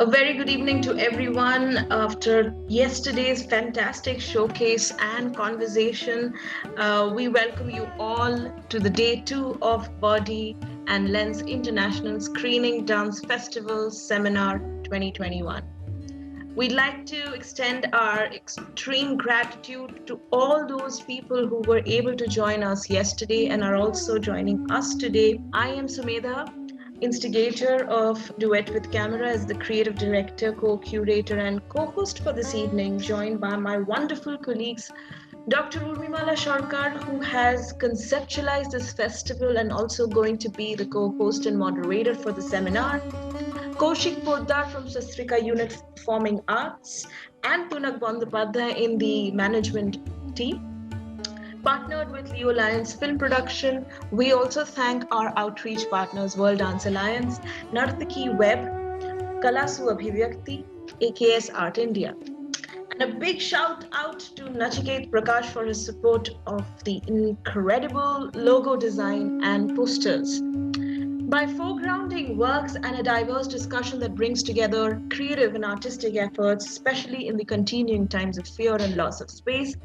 A very good evening to everyone. After yesterday's fantastic showcase and conversation, we welcome you all to the day 2 of Body and Lens International Screening Dance Festival Seminar 2021. We'd like to extend our extreme gratitude to all those people who were able to join us yesterday and are also joining us today. I am Sumedha, instigator of Duet with Camera, as the creative director, co-curator and co-host for this evening, joined by my wonderful colleagues, Dr. Urmimala Sharkar, who has conceptualized this festival and also going to be the co-host and moderator for the seminar, Kaushik Poddar from Sastrika Unit Performing Arts, and Punak Bandopadhyay in the management team. Partnered with Leo Alliance Film Production, we also thank our outreach partners, World Dance Alliance, Nartaki Web, Kalasu Abhivyakti, AKS Art India. And a big shout out to Nachiket Prakash for his support of the incredible logo design and posters. By foregrounding works and a diverse discussion that brings together creative and artistic efforts, especially in the continuing times of fear and loss of space,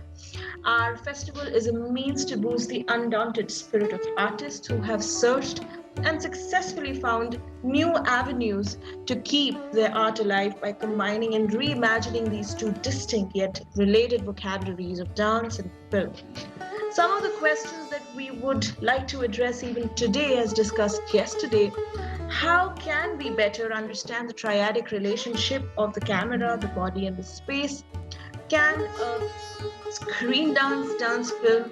our festival is a means to boost the undaunted spirit of artists who have searched and successfully found new avenues to keep their art alive by combining and reimagining these two distinct yet related vocabularies of dance and film. Some of the questions that we would like to address even today, as discussed yesterday: how can we better understand the triadic relationship of the camera, the body, and the space? Can a screen dance film,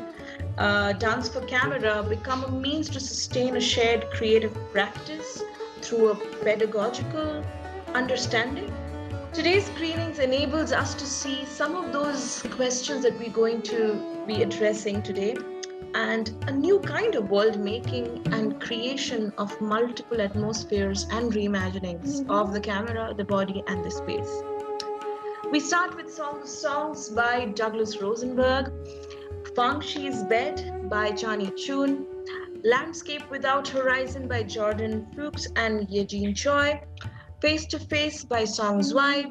dance for camera become a means to sustain a shared creative practice through a pedagogical understanding? Today's screenings enables us to see some of those questions that we're going to be addressing today, and a new kind of world making and creation of multiple atmospheres and reimaginings of the camera, the body, and the space. We start with Song of Songs by Douglas Rosenberg, Fang Shi's Bed by Chani Chun, Landscape Without Horizon by Jordan Fuchs and Yejin Choi, Face to Face by Song Zwei,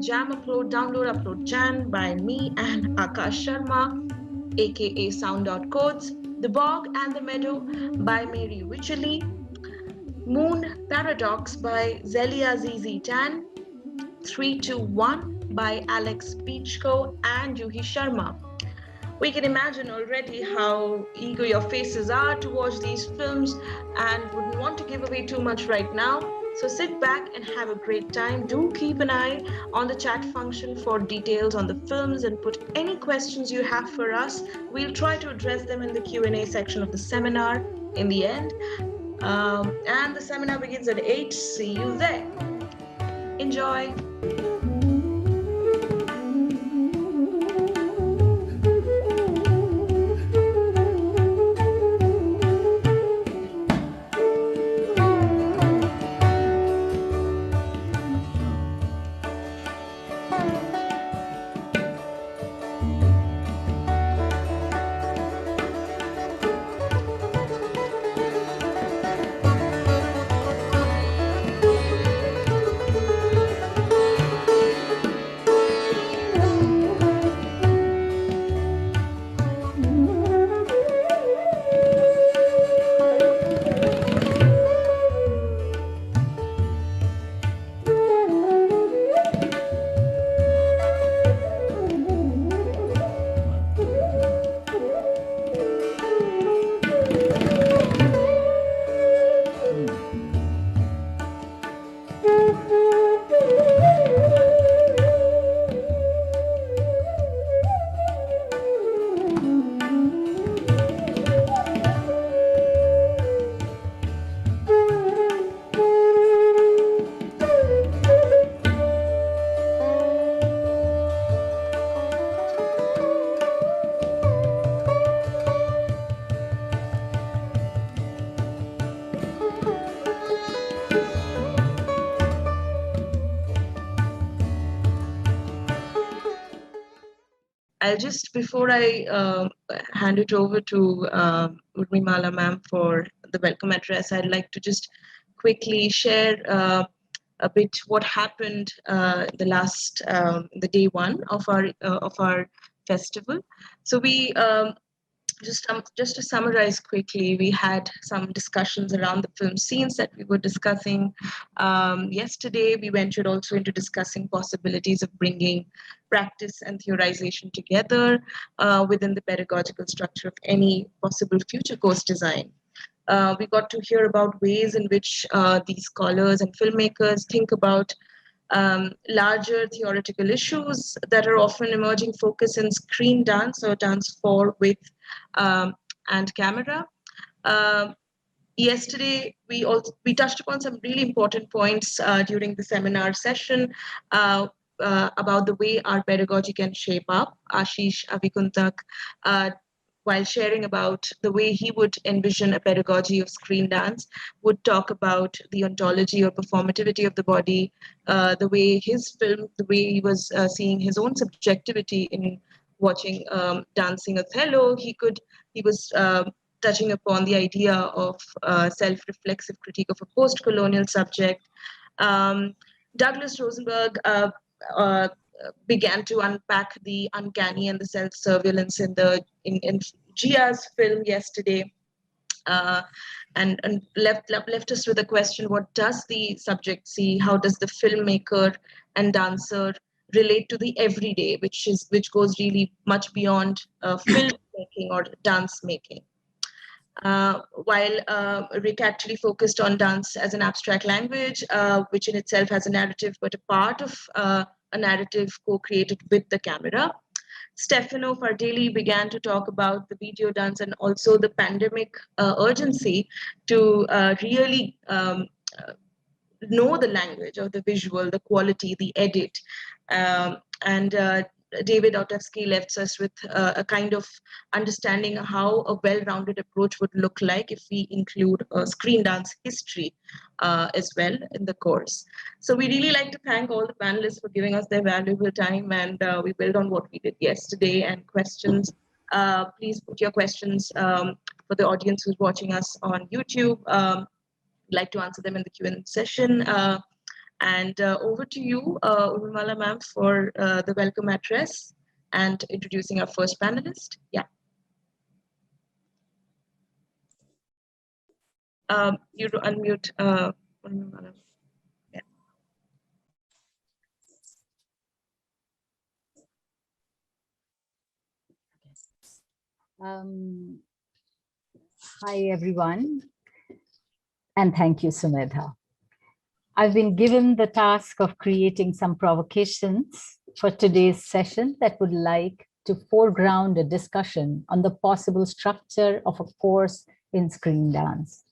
Jam Upload, Download, Upload Jam by me and Akash Sharma, aka Sound Out Codes, The Bog and the Meadow by Mary Wycherley, Moon Paradox by Zelia ZZ Tan, 321 by Alex Beachko and Juhi Sharma. We can imagine already how eager your faces are to watch these films and wouldn't want to give away too much right now. So sit back and have a great time. Do keep an eye on the chat function for details on the films and put any questions you have for us. We'll try to address them in the Q&A section of the seminar in the end. And the seminar begins at 8. See you there. Enjoy. I'll just, before I hand it over to Urmimala ma'am for the welcome address, I'd like to just quickly share a bit what happened the last the day one of our festival. So we just to summarize quickly, we had some discussions around the film scenes that we were discussing yesterday. We ventured also into discussing possibilities of bringing practice and theorization together within the pedagogical structure of any possible future course design. We got to hear about ways in which these scholars and filmmakers think about larger theoretical issues that are often emerging focus in screen dance or dance for, with, and camera. Yesterday, we touched upon some really important points during the seminar session about the way our pedagogy can shape up. Ashish Avikuntak, while sharing about the way he would envision a pedagogy of screen dance, would talk about the ontology or performativity of the body, the way his film, the way he was seeing his own subjectivity in watching Dancing Othello. He was touching upon the idea of self-reflexive critique of a post-colonial subject. Douglas Rosenberg began to unpack the uncanny and the self-surveillance in Gia's film yesterday, and left us with a question: what does the subject see? How does the filmmaker and dancer relate to the everyday, which goes really much beyond filmmaking or dance making? While Rick actually focused on dance as an abstract language, which in itself has a narrative, but a part of a narrative co-created with the camera. Stefano Fardeli began to talk about the video dance and also the pandemic urgency to really know the language of the visual, the quality, the edit. And David Otevsky left us with a kind of understanding of how a well-rounded approach would look like if we include screen dance history as well in the course. So we really like to thank all the panelists for giving us their valuable time, and we build on what we did yesterday. And questions, please put your questions for the audience who's watching us on YouTube. Like to answer them in the Q&A session. And over to you, Urmala ma'am, for the welcome address and introducing our first panelist. Yeah. You to unmute, Urmala. Yeah. Hi, everyone. And thank you, Sumedha. I've been given the task of creating some provocations for today's session that would like to foreground a discussion on the possible structure of a course in screen dance.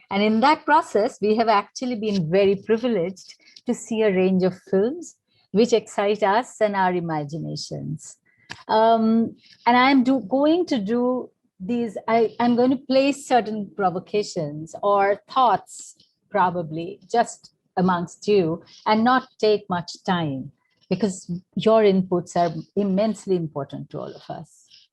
And in that process, we have actually been very privileged to see a range of films which excite us and our imaginations. And I'm going to do these, I'm going to place certain provocations or thoughts, probably just amongst you, and not take much time because your inputs are immensely important to all of us.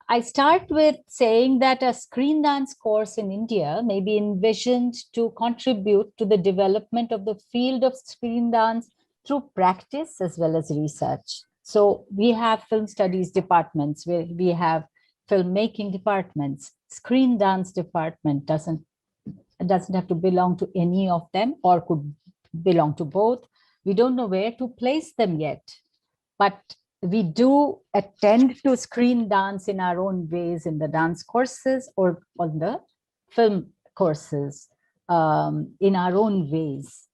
I start with saying that a screen dance course in India may be envisioned to contribute to the development of the field of screen dance through practice as well as research. So we have film studies departments where we have filmmaking departments. Screen dance department doesn't have to belong to any of them or could belong to both. We don't know where to place them yet, but we do attend to screen dance in our own ways in the dance courses or on the film courses in our own ways.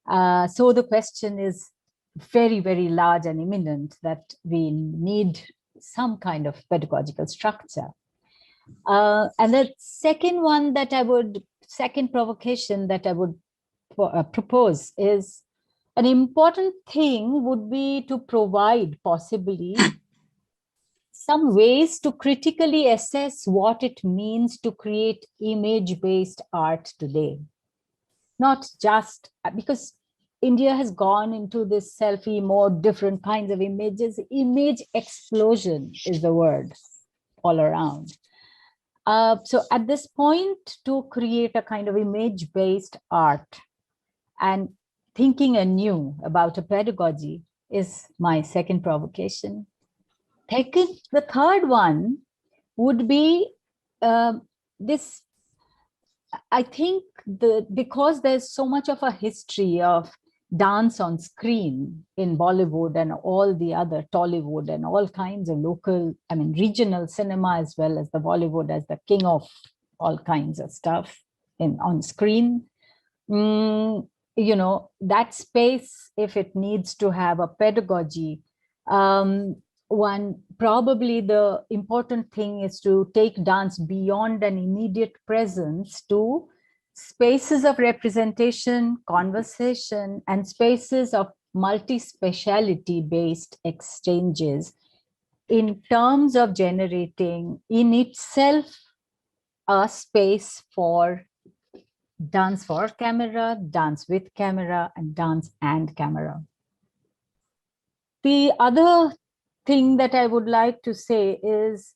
So the question is very, very large and imminent that we need some kind of pedagogical structure. And the second provocation that I would propose is an important thing would be to provide possibly some ways to critically assess what it means to create image-based art today. Not just because India has gone into this selfie mode, different kinds of images. Image explosion is the word all around. So at this point, to create a kind of image-based art and thinking anew about a pedagogy is my second provocation. The third one would be this. I think because there's so much of a history of dance on screen in Bollywood and all the other Tollywood and all kinds of local, I mean, regional cinema, as well as the Bollywood as the king of all kinds of stuff on screen. You know, that space, if it needs to have a pedagogy, probably the important thing is to take dance beyond an immediate presence to spaces of representation, conversation, and spaces of multi-speciality based exchanges in terms of generating in itself a space for dance for camera, dance with camera, and dance and camera. The other thing that I would like to say is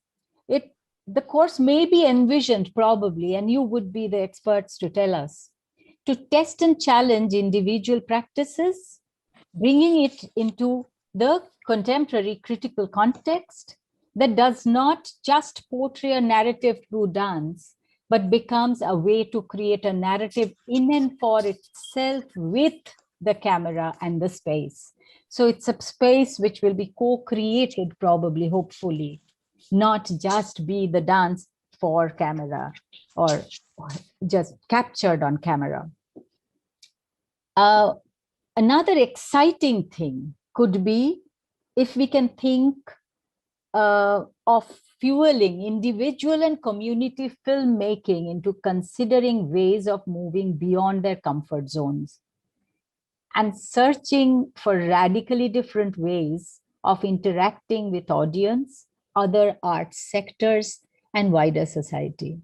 the course may be envisioned probably, and you would be the experts to tell us, to test and challenge individual practices, bringing it into the contemporary critical context that does not just portray a narrative through dance, but becomes a way to create a narrative in and for itself with the camera and the space. So it's a space which will be co-created probably, hopefully, not just be the dance for camera or just captured on camera. Another exciting thing could be if we can think of fueling individual and community filmmaking into considering ways of moving beyond their comfort zones and searching for radically different ways of interacting with audience, other art sectors, and wider society.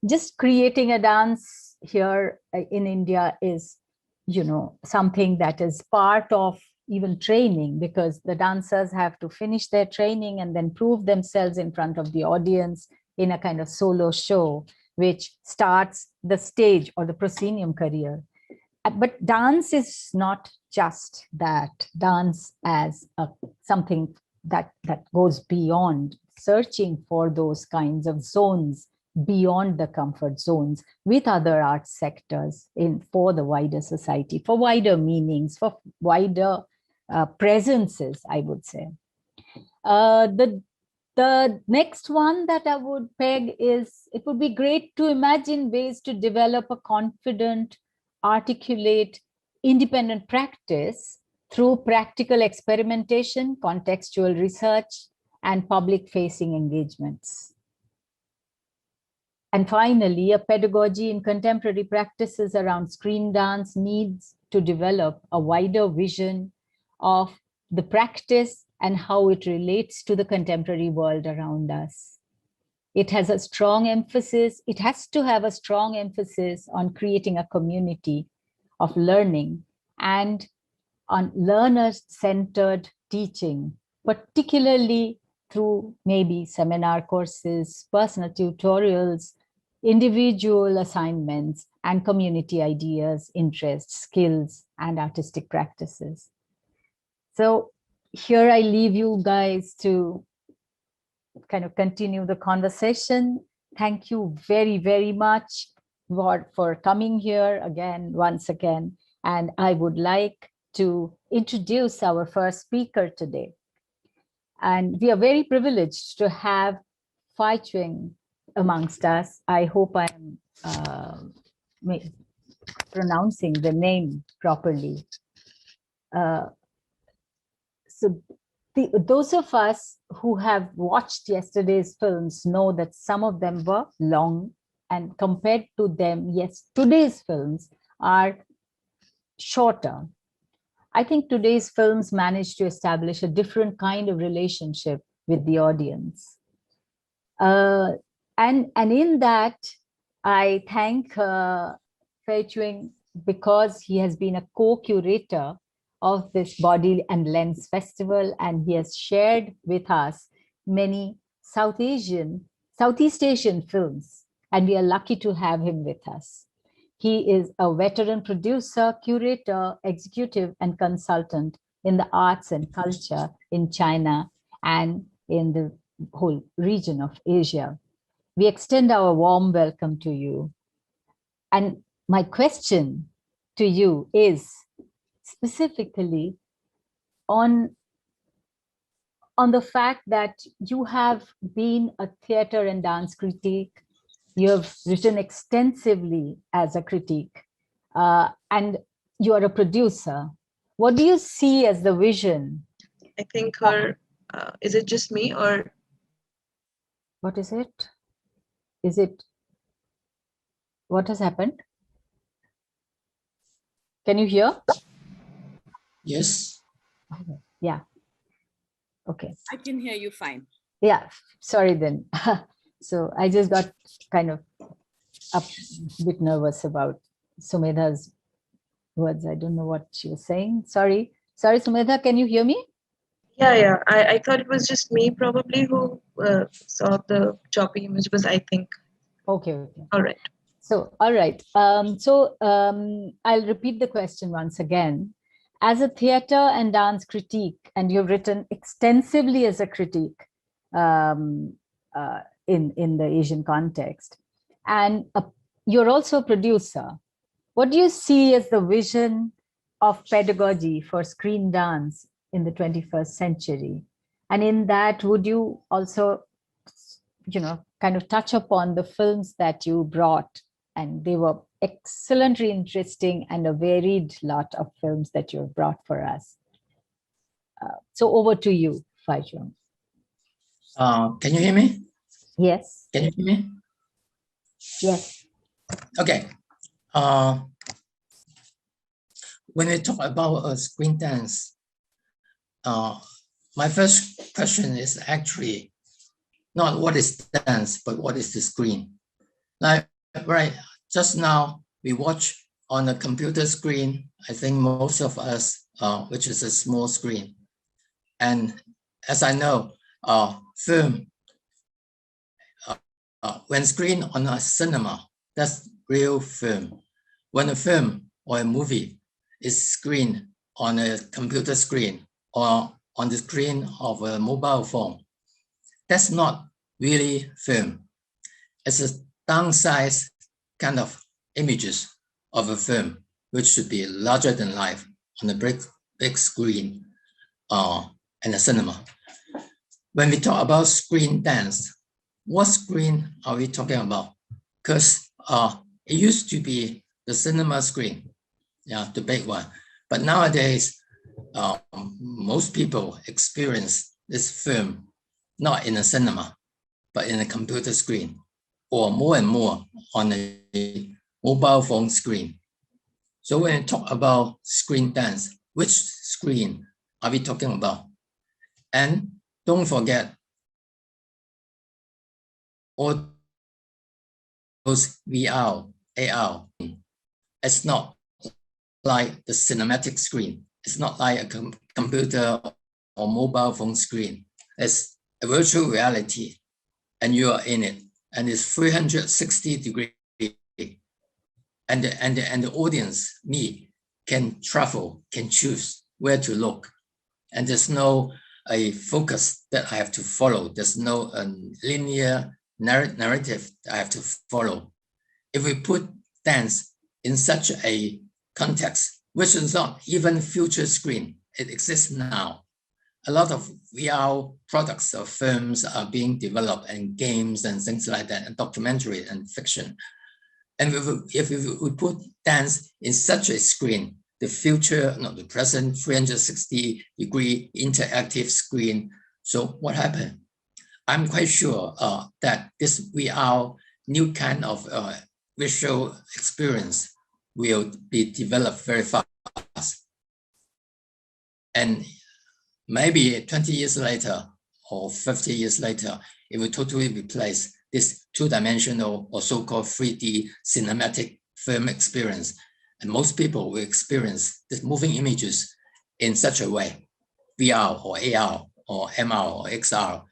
Just creating a dance here in India is, you know, something that is part of even training, because the dancers have to finish their training and then prove themselves in front of the audience in a kind of solo show, which starts the stage or the proscenium career. But dance is not just that. Dance as something that goes beyond, searching for those kinds of zones beyond the comfort zones with other art sectors for the wider society, for wider meanings, for wider presences, I would say. The next one that I would peg is, it would be great to imagine ways to develop a confident, articulate, independent practice through practical experimentation, contextual research, and public-facing engagements. And finally, a pedagogy in contemporary practices around screen dance needs to develop a wider vision of the practice and how it relates to the contemporary world around us. It has a strong emphasis, it has to have a strong emphasis on creating a community of learning and on learner-centered teaching, particularly through maybe seminar courses, personal tutorials, individual assignments, and community ideas, interests, skills, and artistic practices. So here I leave you guys to kind of continue the conversation. Thank you very, very much for coming here once again. And I would like to introduce our first speaker today. And we are very privileged to have Fai Chuen amongst us. I hope I'm pronouncing the name properly. So those of us who have watched yesterday's films know that some of them were long, and compared to them, yes, today's films are shorter. I think today's films managed to establish a different kind of relationship with the audience. And in that, I thank Fai Chuen because he has been a co-curator of this Body and Lens Festival, and he has shared with us many Southeast Asian films, and we are lucky to have him with us. He is a veteran producer, curator, executive, and consultant in the arts and culture in China and in the whole region of Asia. We extend our warm welcome to you. And my question to you is specifically on the fact that you have been a theater and dance critic. You have written extensively as a critic, and you are a producer. What do you see as the vision? I think is it just me or? What is it? Is it, what has happened? Can you hear? Yes. Yeah. Okay. I can hear you fine. Yeah, sorry then. So I just got kind of a bit nervous about Sumedha's words. I don't know what she was saying. Sorry, Sumedha, can you hear me? Yeah. I thought it was just me probably who saw the choppy image, but I think. Okay. All right. So, all right. I'll repeat the question once again. As a theater and dance critique, and you've written extensively as a critique in the Asian context, and you're also a producer. What do you see as the vision of pedagogy for screen dance in the 21st century? And in that, would you also, kind of touch upon the films that you brought? And they were excellently interesting and a varied lot of films that you have brought for us. So over to you, Faichung. Can you hear me? Yes. Can you hear me? Yes. Okay. When we talk about screen dance, my first question is actually not what is dance, but what is the screen? Like, right, just now we watch on a computer screen, I think most of us, which is a small screen. And as I know, film, when screen on a cinema, that's real film. When a film or a movie is screened on a computer screen or on the screen of a mobile phone, that's not really film. It's a downsized kind of images of a film, which should be larger than life on a big screen in a cinema. When we talk about screen dance, what screen are we talking about? Because it used to be the cinema screen, yeah, the big one. But nowadays, most people experience this film not in a cinema, but in a computer screen, or more and more on a mobile phone screen. So when we talk about screen dance, which screen are we talking about? And don't forget all those VR, AR. It's not like the cinematic screen. It's not like a computer or mobile phone screen. It's a virtual reality, and you are in it, and it's 360 degrees. And the audience, me, can travel, can choose where to look, and there's no a focus that I have to follow. There's no linear narrative that I have to follow. If we put dance in such a context, which is not even future screen, it exists now. A lot of VR products or films are being developed, and games and things like that, and documentary and fiction. And if we put dance in such a screen, the future, not the present, 360-degree interactive screen. So what happened? I'm quite sure that this VR new kind of visual experience will be developed very fast. And maybe 20 years later or 50 years later, it will totally replace this two-dimensional or so-called 3D cinematic film experience. And most people will experience these moving images in such a way, VR or AR or MR or XR.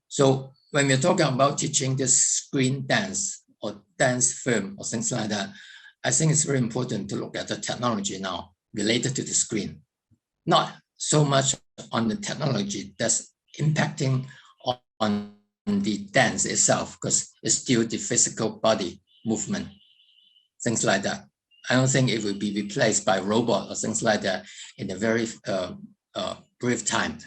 So when we're talking about teaching this screen dance or dance film or things like that, I think it's very important to look at the technology now related to the screen, not so much on the technology that's impacting on the dance itself, because it's still the physical body movement, things like that. I don't think it will be replaced by robot or things like that in a very brief time.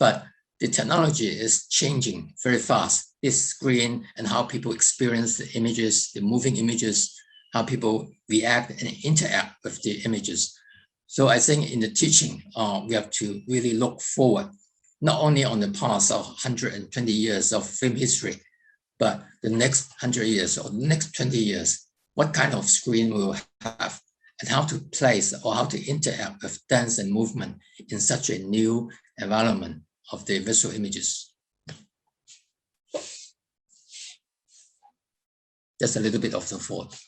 But the technology is changing very fast. This screen and how people experience the images, the moving images, how people react and interact with the images. So I think in the teaching, we have to really look forward, not only on the past of 120 years of film history, but the next 100 years or the next 20 years, what kind of screen we will have and how to place or how to interact with dance and movement in such a new environment of the visual images. Just a little bit of the thought.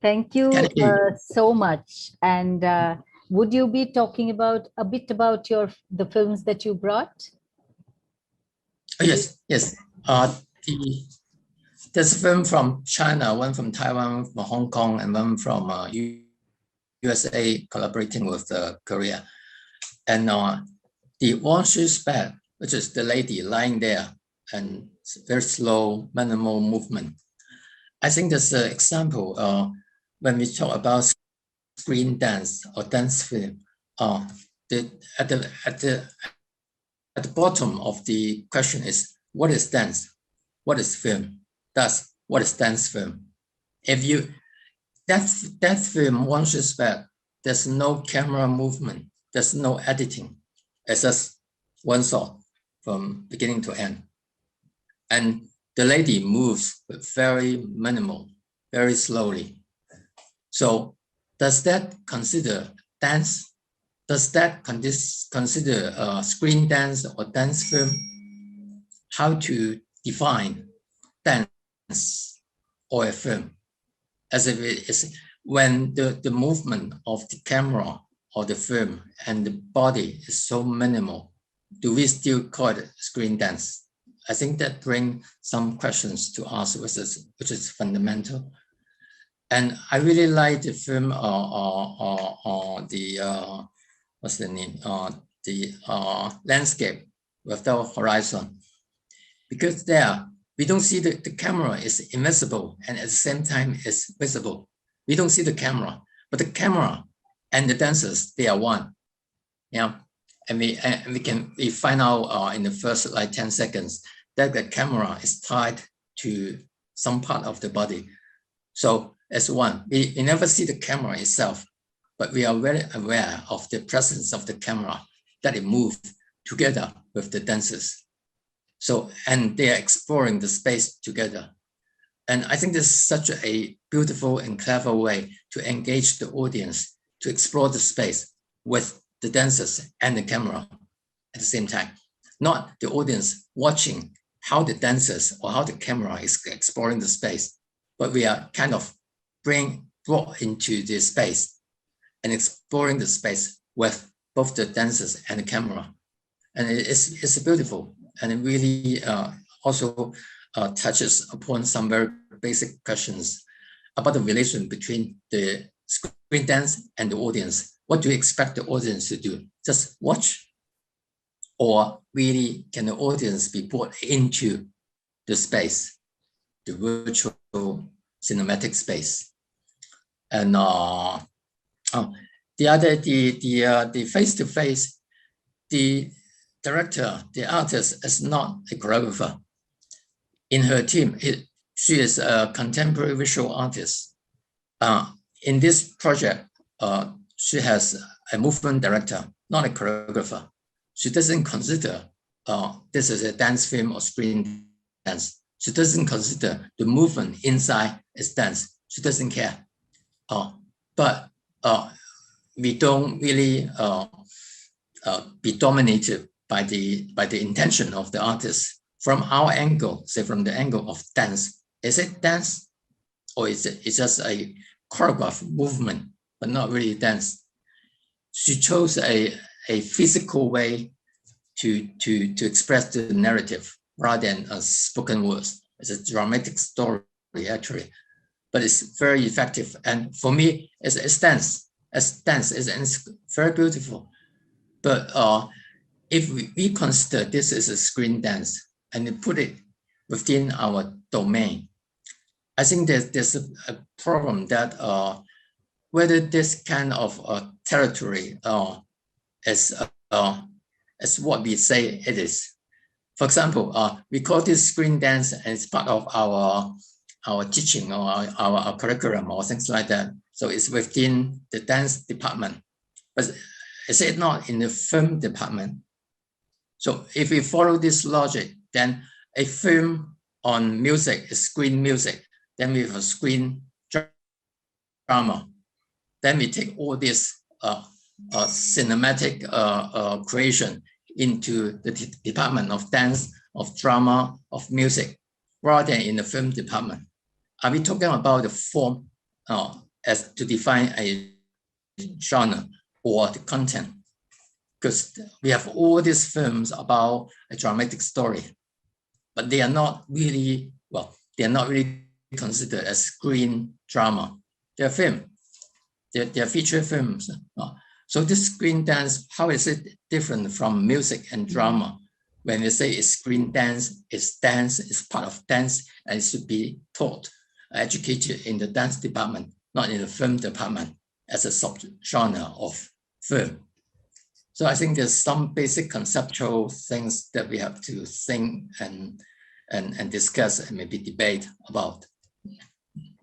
Thank you so much. And would you be talking about a bit about the films that you brought? Oh, yes. There's a film from China, one from Taiwan, from Hong Kong, and one from USA collaborating with Korea. And the one she's back, which is the lady lying there and very slow, minimal movement. I think there's an example when we talk about screen dance or dance film. At the bottom of the question is, what is dance? What is film? That's what is dance film. If you that film, once it's back, there's no camera movement, there's no editing. It's just one shot from beginning to end. And the lady moves but very minimal, very slowly. So does that consider dance? Does that consider screen dance or dance film? How to define dance or a film? As if it is when the movement of the camera or the film and the body is so minimal, do we still call it screen dance? I think that brings some questions to ask, which is fundamental. And I really like the film what's the name? The landscape without horizon. Because there, we don't see the camera is invisible and at the same time is visible. We don't see the camera, but the camera and the dancers, they are one. Yeah. And we find out in the first like 10 seconds that the camera is tied to some part of the body. So as one, we never see the camera itself, but we are very aware of the presence of the camera, that it moves together with the dancers. So, and they are exploring the space together. And I think this is such a beautiful and clever way to engage the audience to explore the space with the dancers and the camera at the same time. Not the audience watching how the dancers or how the camera is exploring the space, but we are kind of brought into the space and exploring the space with both the dancers and the camera. And it's beautiful. And it really also touches upon some very basic questions about the relation between the screen dance and the audience. What do you expect the audience to do? Just watch? Or really can the audience be brought into the space, the virtual cinematic space? And the face-to-face, the director, the artist is not a choreographer. In her team, she is a contemporary visual artist. In this project, she has a movement director, not a choreographer. She doesn't consider this is a dance film or screen dance. She doesn't consider the movement inside is dance. She doesn't care. But we don't really be dominated by the intention of the artist. From our angle, say from the angle of dance, is it dance or is it just a choreographed movement, but not really dance? She chose a a physical way to express the narrative rather than a spoken words. It's a dramatic story actually, but it's very effective. And for me, it's dance. It's dance, it's very beautiful. But if we consider this is a screen dance and we put it within our domain, I think there's a problem that whether this kind of territory is what we say it is. For example, we call this screen dance and it's part of our teaching or our curriculum or things like that. So it's within the dance department, but is it not in the film department? So if we follow this logic, then a film on music is screen music. Then we have a screen drama. Then we take all this cinematic creation into the department of dance, of drama, of music, rather than in the film department. Are we talking about the form as to define a genre or the content? Because we have all these films about a dramatic story, but they are not really, well, they are not really considered as screen drama. They're film. They're feature films. So this screen dance, how is it different from music and drama? When we say it's screen dance, it's part of dance, and it should be taught, educated in the dance department, not in the film department as a subgenre of film. So I think there's some basic conceptual things that we have to think and discuss and maybe debate about.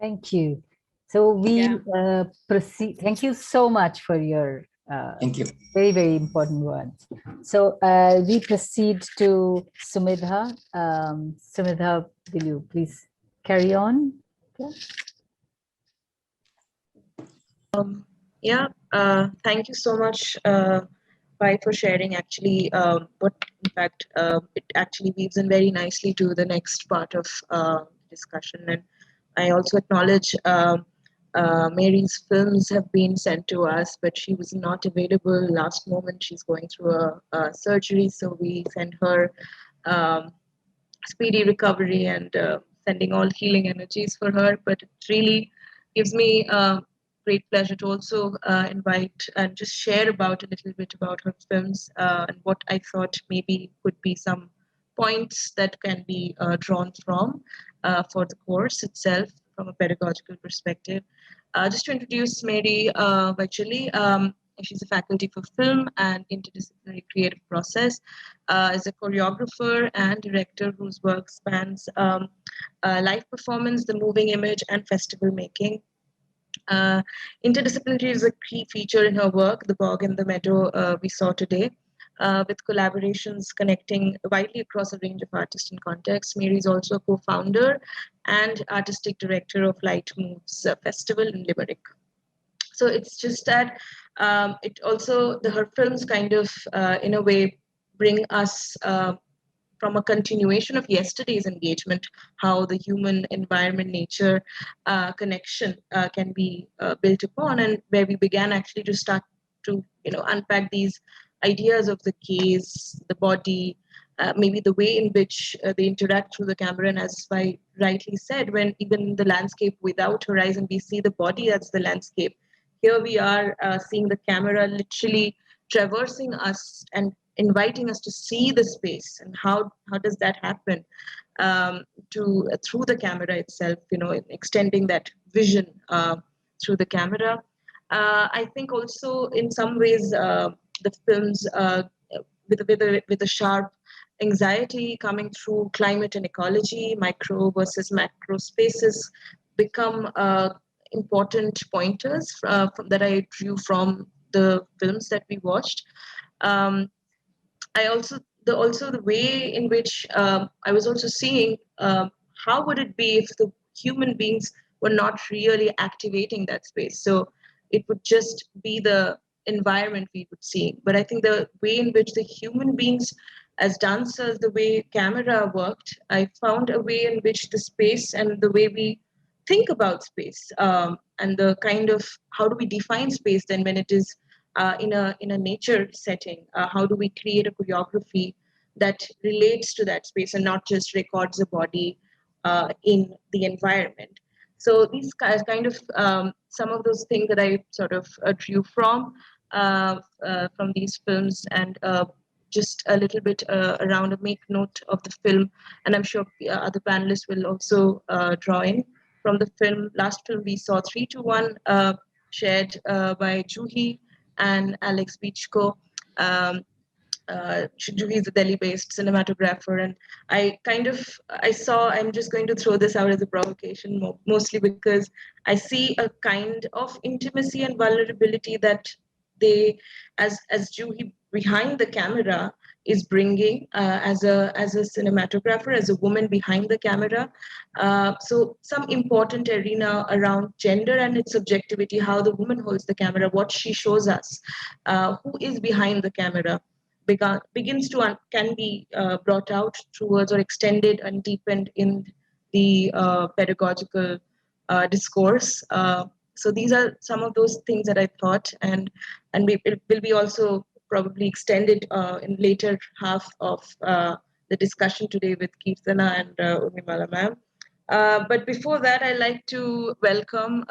Thank you. So we proceed. Thank you so much for your Thank you. Very, very important words. So we proceed to Sumedha. Sumedha, will you please carry on? Thank you so much, Pai, for sharing actually what in fact it actually weaves in very nicely to the next part of discussion. And I also acknowledge Mary's films have been sent to us, but she was not available last moment. She's going through a surgery, so we send her speedy recovery and sending all healing energies for her. But it really gives me great pleasure to also invite and just share about a little bit about her films and what I thought maybe could be some points that can be drawn from for the course itself from a pedagogical perspective. Just to introduce Mary virtually, she's a faculty for film and interdisciplinary creative process, is a choreographer and director whose work spans live performance, the moving image, and festival making. Interdisciplinary is a key feature in her work, The Bog and the Meadow we saw today, with collaborations connecting widely across a range of artists and contexts. Mary is also a co-founder and artistic director of Light Moves Festival in Limerick. So it's just that it also, her films kind of, in a way, bring us from a continuation of yesterday's engagement, how the human environment nature connection can be built upon, and where we began actually to start to unpack these ideas of the gaze, the body, maybe the way in which they interact through the camera. And as I rightly said, when even the landscape without horizon, we see the body as the landscape. Here we are seeing the camera literally traversing us and inviting us to see the space. And how does that happen through the camera itself, extending that vision through the camera. I think also in some ways the films with a sharp anxiety coming through climate and ecology, micro versus macro spaces become important pointers that I drew from the films that we watched. I also the way in which I was also seeing how would it be if the human beings were not really activating that space. So it would just be the environment we would see. But I think the way in which the human beings as dancers, the way camera worked, I found a way in which the space and the way we think about space and the kind of how do we define space then when it is in a nature setting? How do we create a choreography that relates to that space and not just records a body in the environment? So these kind of some of those things that I sort of drew from these films, and just a little bit around a make note of the film. And I'm sure other panelists will also draw in from the film. Last film we saw, 321, shared by Juhi and Alex Beachko. Juhi is a Delhi-based cinematographer, and I'm just going to throw this out as a provocation, mostly because I see a kind of intimacy and vulnerability that they, as Juhi behind the camera, is bringing as a cinematographer, as a woman behind the camera. So some important arena around gender and its subjectivity, how the woman holds the camera, what she shows us, who is behind the camera, begins to can be brought out towards or extended and deepened in the pedagogical discourse. So these are some of those things that I thought, and it will be also probably extended in later half of the discussion today with Kirtana and Urmimala ma'am. But before that, I'd like to welcome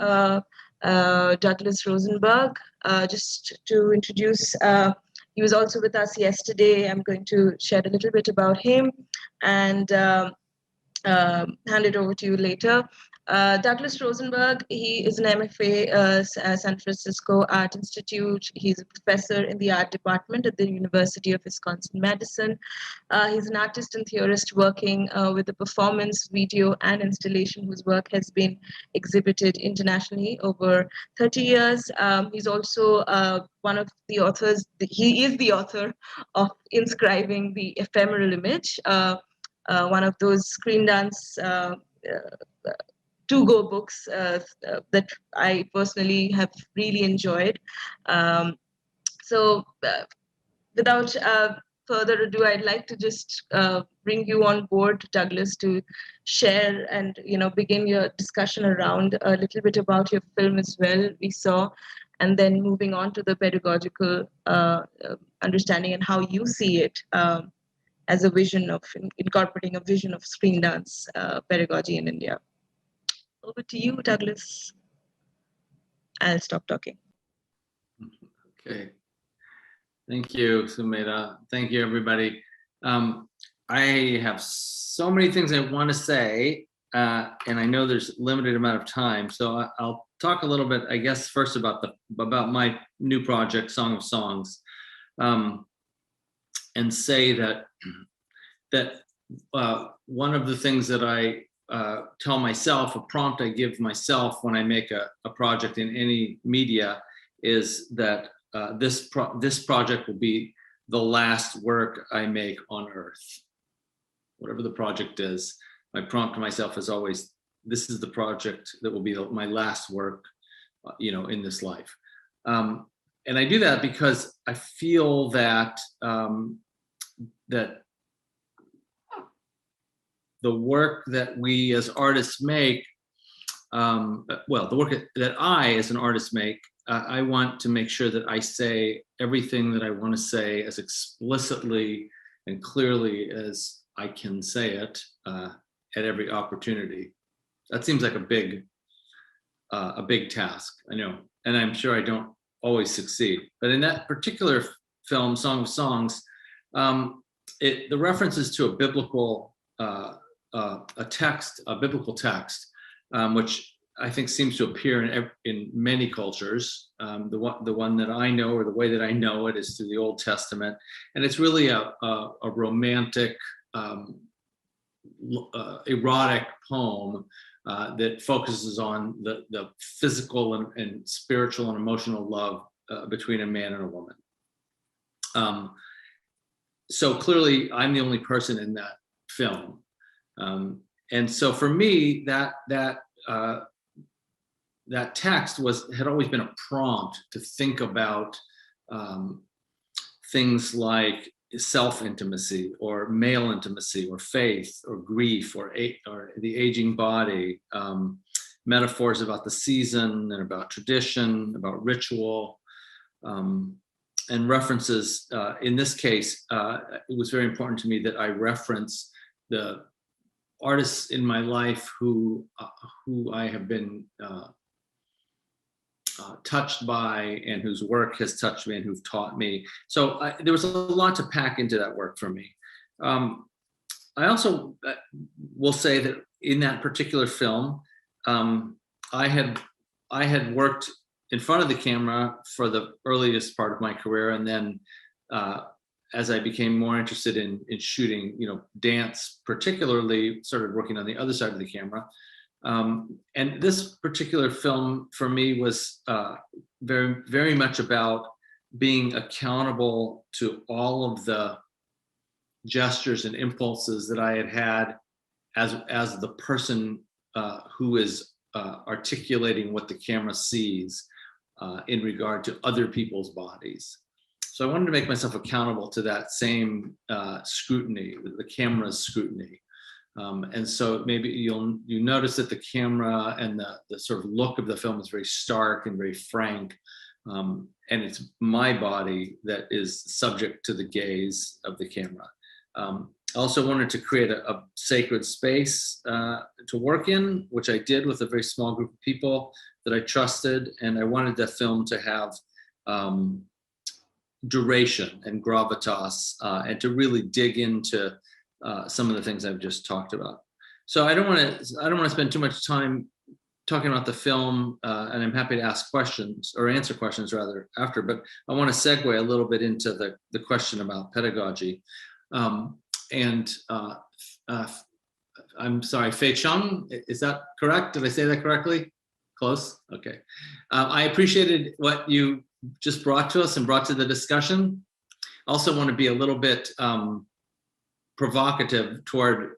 Douglas Rosenberg, just to introduce. He was also with us yesterday. I'm going to share a little bit about him and hand it over to you later. Douglas Rosenberg, he is an MFA, San Francisco Art Institute. He's a professor in the art department at the University of Wisconsin-Madison. He's an artist and theorist working with the performance, video, and installation, whose work has been exhibited internationally over 30 years. He's also one of the authors. He is the author of Inscribing the Ephemeral Image, one of those screen dance to-go books that I personally have really enjoyed. So without further ado, I'd like to just bring you on board, Douglas, to share and begin your discussion around a little bit about your film as well, we saw, and then moving on to the pedagogical understanding and how you see it as a vision of incorporating a vision of screen dance pedagogy in India. Over to you, Douglas. I'll stop talking. Okay. Thank you, Sumedha. Thank you, everybody. I have so many things I want to say, and I know there's a limited amount of time, so I'll talk a little bit, I guess, first about my new project, Song of Songs, and say that one of the things that I tell myself, a prompt I give myself when I make a project in any media, is that this project will be the last work I make on Earth. Whatever the project is, my prompt to myself is always, this is the project that will be my last work, in this life. And I do that because I feel that that the work that we as artists make, the work that I as an artist make, I want to make sure that I say everything that I want to say as explicitly and clearly as I can say it at every opportunity. That seems like a big task, I know, and I'm sure I don't always succeed. But in that particular film, Song of Songs, the references to a biblical biblical text, which I think seems to appear in many cultures. The one that I know, or the way that I know it, is through the Old Testament, and it's really a romantic, erotic poem that focuses on the physical and spiritual and emotional love between a man and a woman. So clearly, I'm the only person in that film. And so for me, that text had always been a prompt to think about things like self-intimacy, or male intimacy, or faith, or grief, or the aging body, metaphors about the season and about tradition, about ritual, and references. In this case, it was very important to me that I reference the artists in my life who I have been touched by, and whose work has touched me and who've taught me. So there was a lot to pack into that work for me. I also will say that in that particular film, I had worked in front of the camera for the earliest part of my career, and then as I became more interested in shooting, dance particularly, started working on the other side of the camera. And this particular film for me was very, very much about being accountable to all of the gestures and impulses that I had as the person who is articulating what the camera sees in regard to other people's bodies. So I wanted to make myself accountable to that same scrutiny, the camera's scrutiny. And so maybe you notice that the camera and the sort of look of the film is very stark and very frank. And it's my body that is subject to the gaze of the camera. I also wanted to create a sacred space to work in, which I did with a very small group of people that I trusted. And I wanted the film to have duration and gravitas, and to really dig into some of the things I've just talked about. So I don't want to spend too much time talking about the film, and I'm happy to ask questions or answer questions rather after. But I want to segue a little bit into the question about pedagogy. I'm sorry, Fei Chung, is that correct? Did I say that correctly? Close? Okay. I appreciated what you just brought to us and brought to the discussion. I also want to be a little bit provocative toward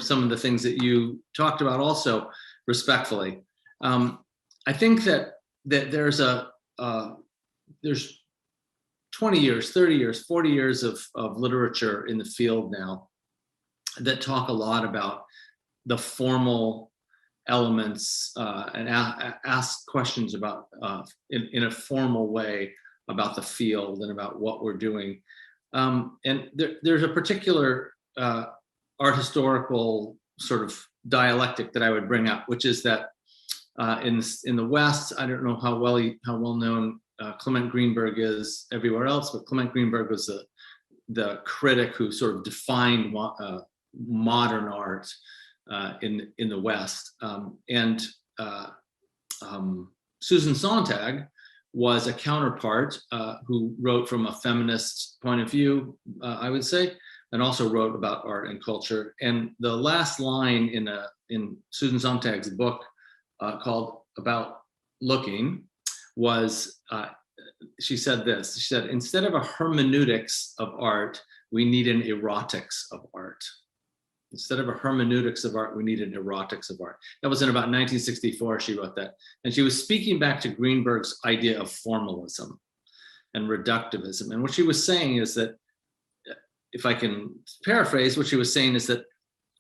some of the things that you talked about, also respectfully. I think that there's 20 years, 30 years, 40 years of literature in the field now that talk a lot about the formal elements and ask questions about in a formal way about the field and about what we're doing. And there's a particular art historical sort of dialectic that I would bring up, which is that in the West, I don't know how well known Clement Greenberg is everywhere else, but Clement Greenberg was the critic who sort of defined modern art in the West. And Susan Sontag was a counterpart who wrote from a feminist point of view, I would say, and also wrote about art and culture. And the last line in Susan Sontag's book called About Looking was, she said this, she said, instead of a hermeneutics of art, we need an erotics of art. Instead of a hermeneutics of art, we need an erotics of art. That was in about 1964, she wrote that. And she was speaking back to Greenberg's idea of formalism and reductivism. And what she was saying is that, if I can paraphrase, what she was saying is that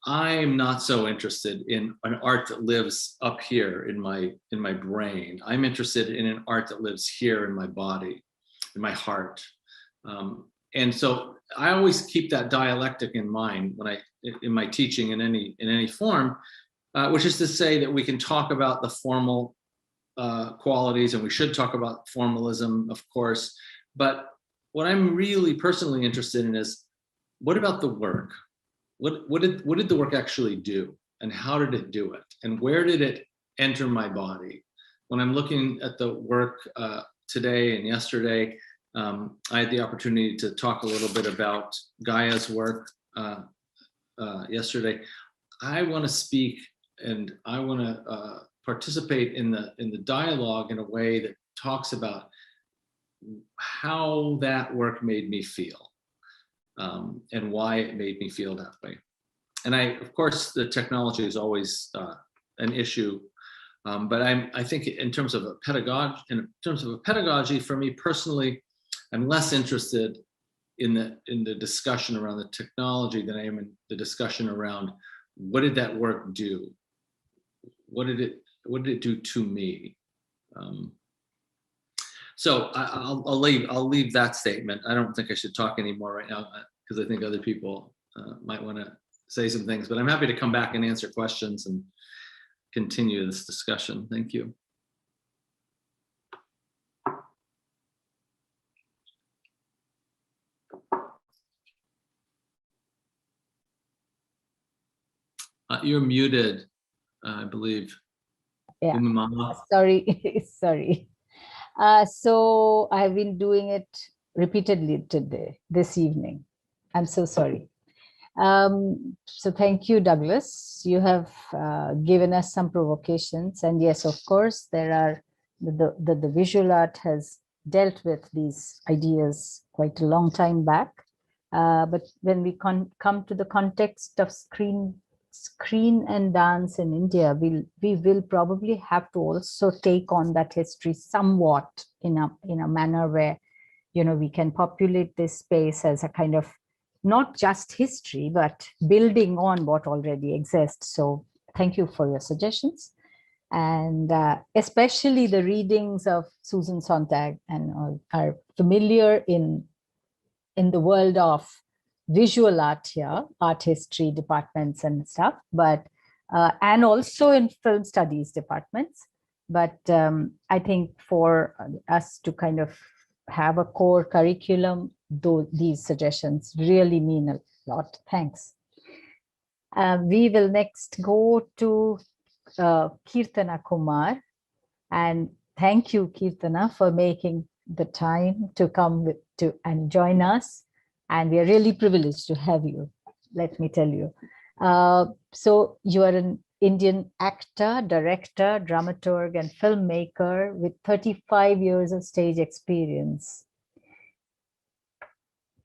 I'm not so interested in an art that lives up here in my brain. I'm interested in an art that lives here in my body, in my heart. And so I always keep that dialectic in mind in my teaching in any form, which is to say that we can talk about the formal qualities, and we should talk about formalism, of course. But what I'm really personally interested in is, what about the work? What did the work actually do, and how did it do it, and where did it enter my body? When I'm looking at the work today and yesterday, I had the opportunity to talk a little bit about Gaia's work yesterday. I want to speak and I want to participate in the dialogue in a way that talks about how that work made me feel. And why it made me feel that way. And of course, the technology is always an issue, but I think in terms of a pedagogy, for me personally, I'm less interested in the discussion around the technology than I am in the discussion around what did that work do? What did it do to me? So I'll leave that statement. I don't think I should talk anymore right now because I think other people might want to say some things, but I'm happy to come back and answer questions and continue this discussion. Thank you. You're muted, I believe. Yeah. Umama. Sorry, sorry. So I've been doing it repeatedly today, this evening. I'm so sorry. So thank you, Douglas. You have given us some provocations. And yes, of course, there are the visual art has dealt with these ideas quite a long time back. But when we come to the context of screen and dance in India, we will probably have to also take on that history somewhat in a manner where, you know, we can populate this space as a kind of not just history, but building on what already exists. So thank you for your suggestions. And especially the readings of Susan Sontag and are familiar in the world of visual art here, art history departments and stuff, but and also in film studies departments. But I think for us to kind of have a core curriculum, though these suggestions really mean a lot. Thanks. We will next go to Kirtana Kumar, and thank you, Kirtana, for making the time to come and join us. And we are really privileged to have you, let me tell you. So you are an Indian actor, director, dramaturg, and filmmaker with 35 years of stage experience.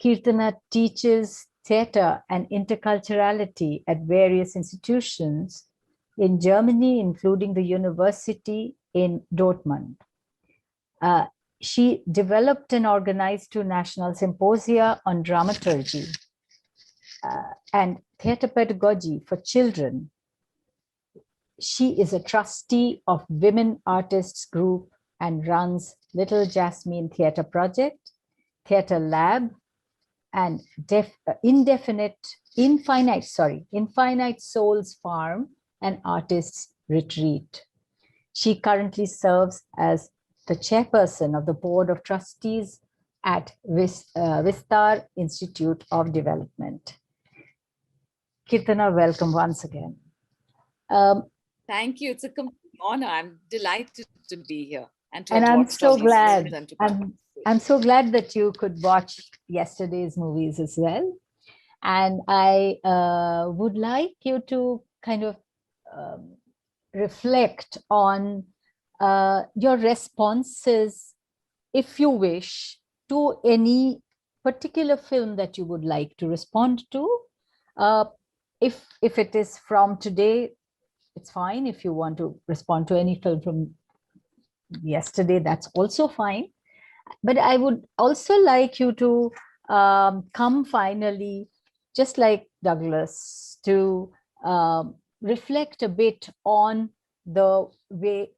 Kirtana teaches theater and interculturality at various institutions in Germany, including the university in Dortmund. She developed and organized 2 national symposia on dramaturgy and theater pedagogy for children. She is a trustee of Women Artists Group and runs Little Jasmine Theater Project, Theater Lab, and Infinite Souls Farm and Artists Retreat. She currently serves as the chairperson of the Board of Trustees at Vistar Institute of Development. Kirtana, welcome once again. Thank you. It's a complete honor. I'm delighted to be here and to And have I'm watched so all these glad. films and to I'm so glad that you could watch yesterday's movies as well. And I would like you to kind of reflect on your responses, if you wish, to any particular film that you would like to respond to. If it is from today, it's fine. If you want to respond to any film from yesterday, that's also fine. But I would also like you to come finally, just like Douglas, to reflect a bit on the way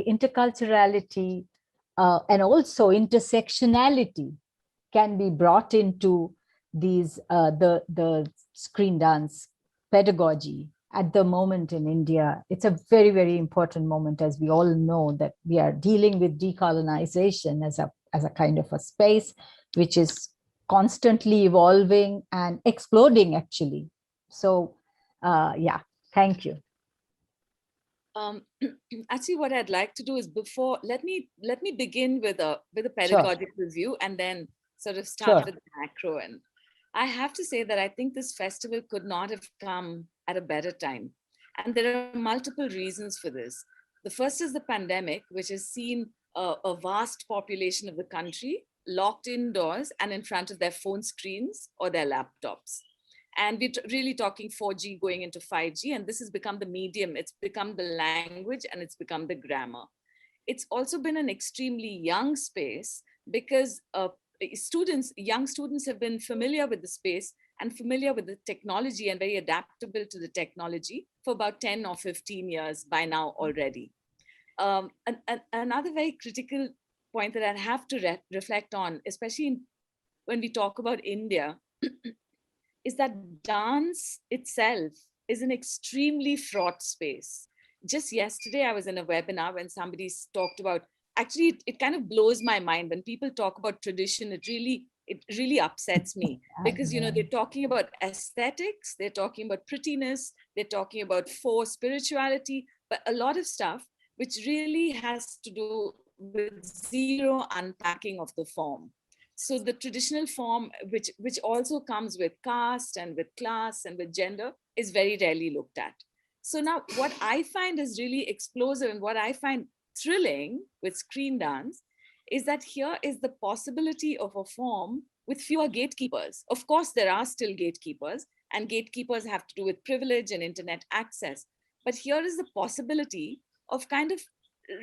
interculturality and also intersectionality can be brought into these the screen dance pedagogy at the moment in India. It's a very, very important moment, as we all know, that we are dealing with decolonization as a kind of a space which is constantly evolving and exploding, actually. So yeah, thank you. Actually, what I'd like to do is let me begin with a pedagogic review and then sort of start with the macro. And I have to say that I think this festival could not have come at a better time. And there are multiple reasons for this. The first is the pandemic, which has seen a vast population of the country locked indoors and in front of their phone screens or their laptops. And we're really talking 4G going into 5G, and this has become the medium, it's become the language, and it's become the grammar. It's also been an extremely young space because young students have been familiar with the space and familiar with the technology and very adaptable to the technology for about 10 or 15 years by now already. Another very critical point that I have to reflect on, especially when we talk about India, is that dance itself is an extremely fraught space. Just yesterday, I was in a webinar when somebody talked about, actually, it kind of blows my mind when people talk about tradition. It really upsets me because, you know, they're talking about aesthetics, they're talking about prettiness, they're talking about spirituality, but a lot of stuff which really has to do with zero unpacking of the form. So the traditional form, which also comes with caste and with class and with gender, is very rarely looked at. So now what I find is really explosive and what I find thrilling with screen dance is that here is the possibility of a form with fewer gatekeepers. Of course, there are still gatekeepers, and gatekeepers have to do with privilege and internet access. But here is the possibility of kind of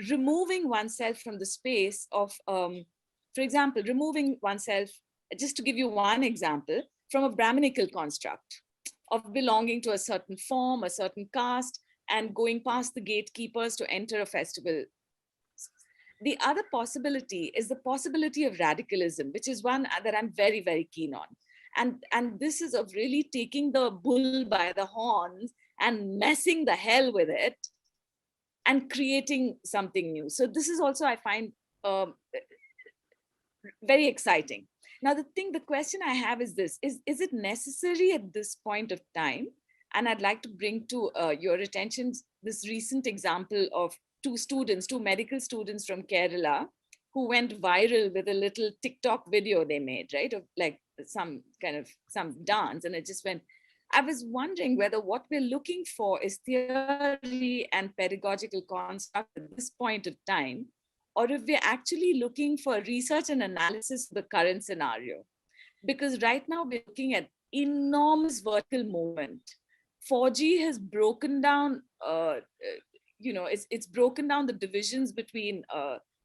removing oneself from the space of, for example, removing oneself, just to give you one example, from a Brahminical construct of belonging to a certain form, a certain caste, and going past the gatekeepers to enter a festival. The other possibility is the possibility of radicalism, which is one that I'm very, very keen on. And this is of really taking the bull by the horns and messing the hell with it and creating something new. So this is also, I find, very exciting. Now, the question I have is this, is it necessary at this point of time? And I'd like to bring to your attention this recent example of two medical students from Kerala who went viral with a little TikTok video they made, right? Of like some dance, and it just went. I was wondering whether what we're looking for is theory and pedagogical construct at this point of time, or if we're actually looking for research and analysis of the current scenario. Because right now we're looking at enormous vertical movement. 4G has broken down, it's broken down the divisions between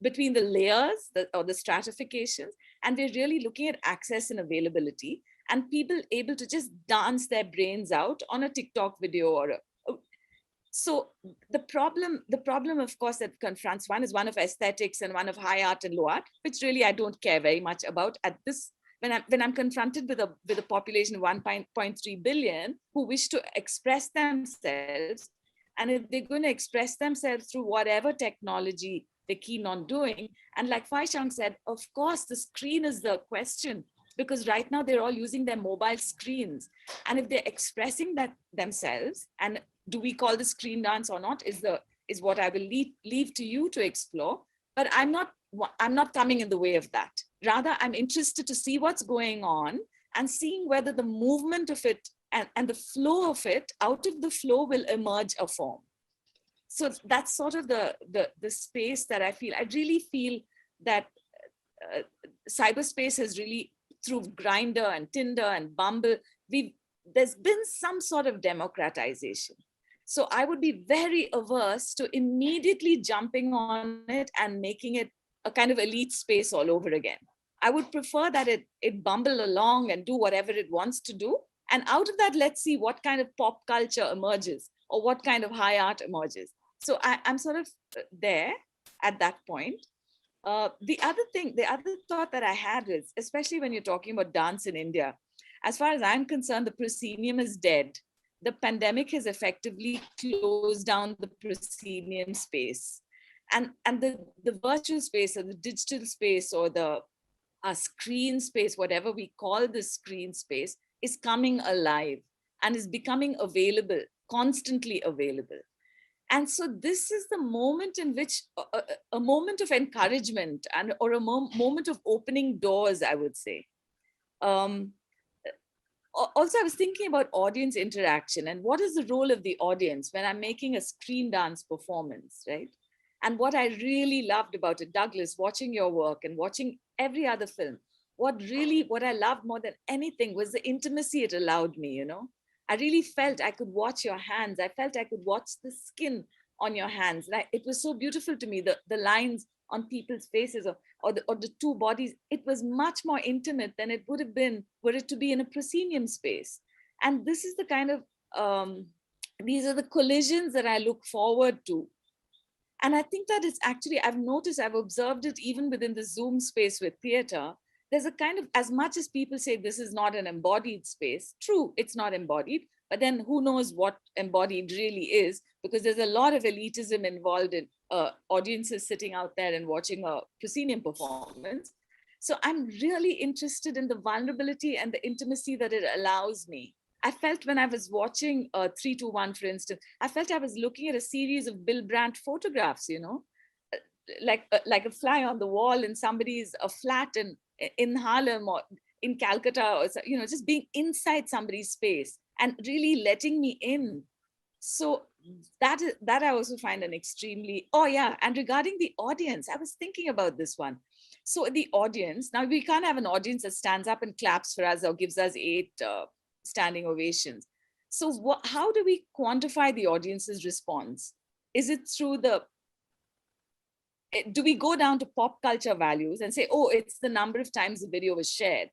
the layers or the stratifications, and we're really looking at access and availability, and people able to just dance their brains out on a TikTok video or so the problem, of course, that confronts one is one of aesthetics and one of high art and low art, which really I don't care very much about at this, when I'm confronted with a population of 1.3 billion who wish to express themselves. And if they're going to express themselves through whatever technology they're keen on doing, and like Faishang said, of course, the screen is the question, because right now they're all using their mobile screens. And if they're expressing that themselves, and do we call this screen dance or not, is what I will leave to you to explore. But I'm not coming in the way of that. Rather, I'm interested to see what's going on and seeing whether the movement of it and the flow of it, out of the flow will emerge a form. So that's sort of the space that I really feel that cyberspace has really, through Grindr and Tinder and Bumble, there's been some sort of democratization. So I would be very averse to immediately jumping on it and making it a kind of elite space all over again. I would prefer that it bumble along and do whatever it wants to do. And out of that, let's see what kind of pop culture emerges or what kind of high art emerges. So I'm sort of there at that point. The other thought that I had is, especially when you're talking about dance in India, as far as I'm concerned, the proscenium is dead. The pandemic has effectively closed down the proscenium space. And the virtual space or the digital space or the screen space, whatever we call the screen space, is coming alive and is becoming available, constantly available. And so this is the moment in which a moment of encouragement or a moment of opening doors, I would say. Also, I was thinking about audience interaction and what is the role of the audience when I'm making a screen dance performance, right? And what I really loved about it, Douglas, watching your work and watching every other film, what I loved more than anything was the intimacy it allowed me, you know? I really felt I could watch your hands. I felt I could watch the skin on your hands. Like, it was so beautiful to me, the lines on people's faces or the two bodies. It was much more intimate than it would have been were it to be in a proscenium space. And this is the kind of, these are the collisions that I look forward to And I think that it's actually, I've noticed, I've observed it even within the Zoom space with theater. There's a kind of, as much as people say this is not an embodied space, true, it's not embodied, but then who knows what embodied really is, because there's a lot of elitism involved in audiences sitting out there and watching a proscenium performance. So I'm really interested in the vulnerability and the intimacy that it allows me. I felt when I was watching 3-2-1, for instance, I felt I was looking at a series of Bill Brandt photographs, you know, like a fly on the wall in somebody's flat in Harlem or in Calcutta, or, you know, just being inside somebody's space and really letting me in. So that I also find an extremely, oh yeah, and regarding the audience, I was thinking about this one. So the audience, now we can't have an audience that stands up and claps for us or gives us 8 standing ovations. So how do we quantify the audience's response? Is it through do we go down to pop culture values and say, oh, it's the number of times the video was shared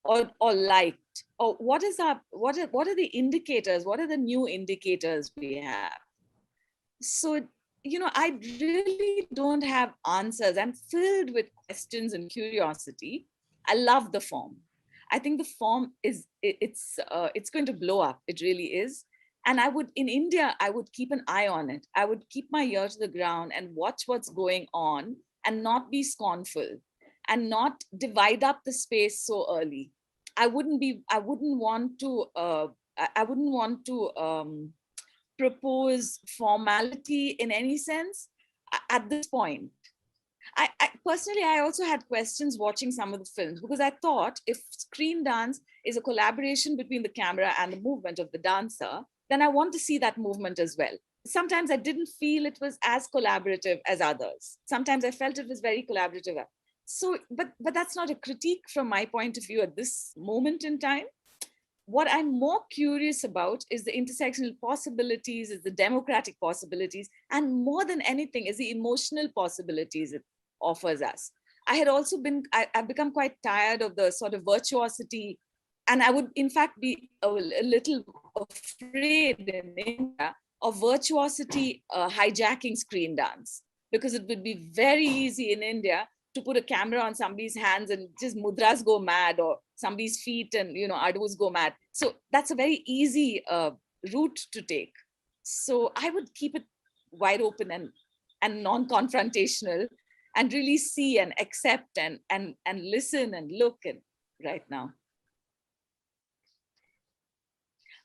or liked? Or what are the indicators? What are the new indicators we have? So, you know, I really don't have answers. I'm filled with questions and curiosity. I love the form. I think the form is, it's going to blow up. It really is. And in India, I would keep an eye on it. I would keep my ear to the ground and watch what's going on and not be scornful and not divide up the space so early. I wouldn't want to propose formality in any sense at this point. I personally, I also had questions watching some of the films, because I thought if screen dance is a collaboration between the camera and the movement of the dancer, then I want to see that movement as well. Sometimes I didn't feel it was as collaborative as others. Sometimes I felt it was very collaborative. So, but that's not a critique from my point of view at this moment in time. What I'm more curious about is the intersectional possibilities, is the democratic possibilities, and more than anything is the emotional possibilities it offers us. I've become quite tired of the sort of virtuosity, and I would in fact be a little afraid in India of virtuosity hijacking screen dance, because it would be very easy in India to put a camera on somebody's hands and just mudras go mad, or somebody's feet and, you know, adus go mad. So that's a very easy route to take. So I would keep it wide open and non-confrontational, and really see and accept and listen and look right now.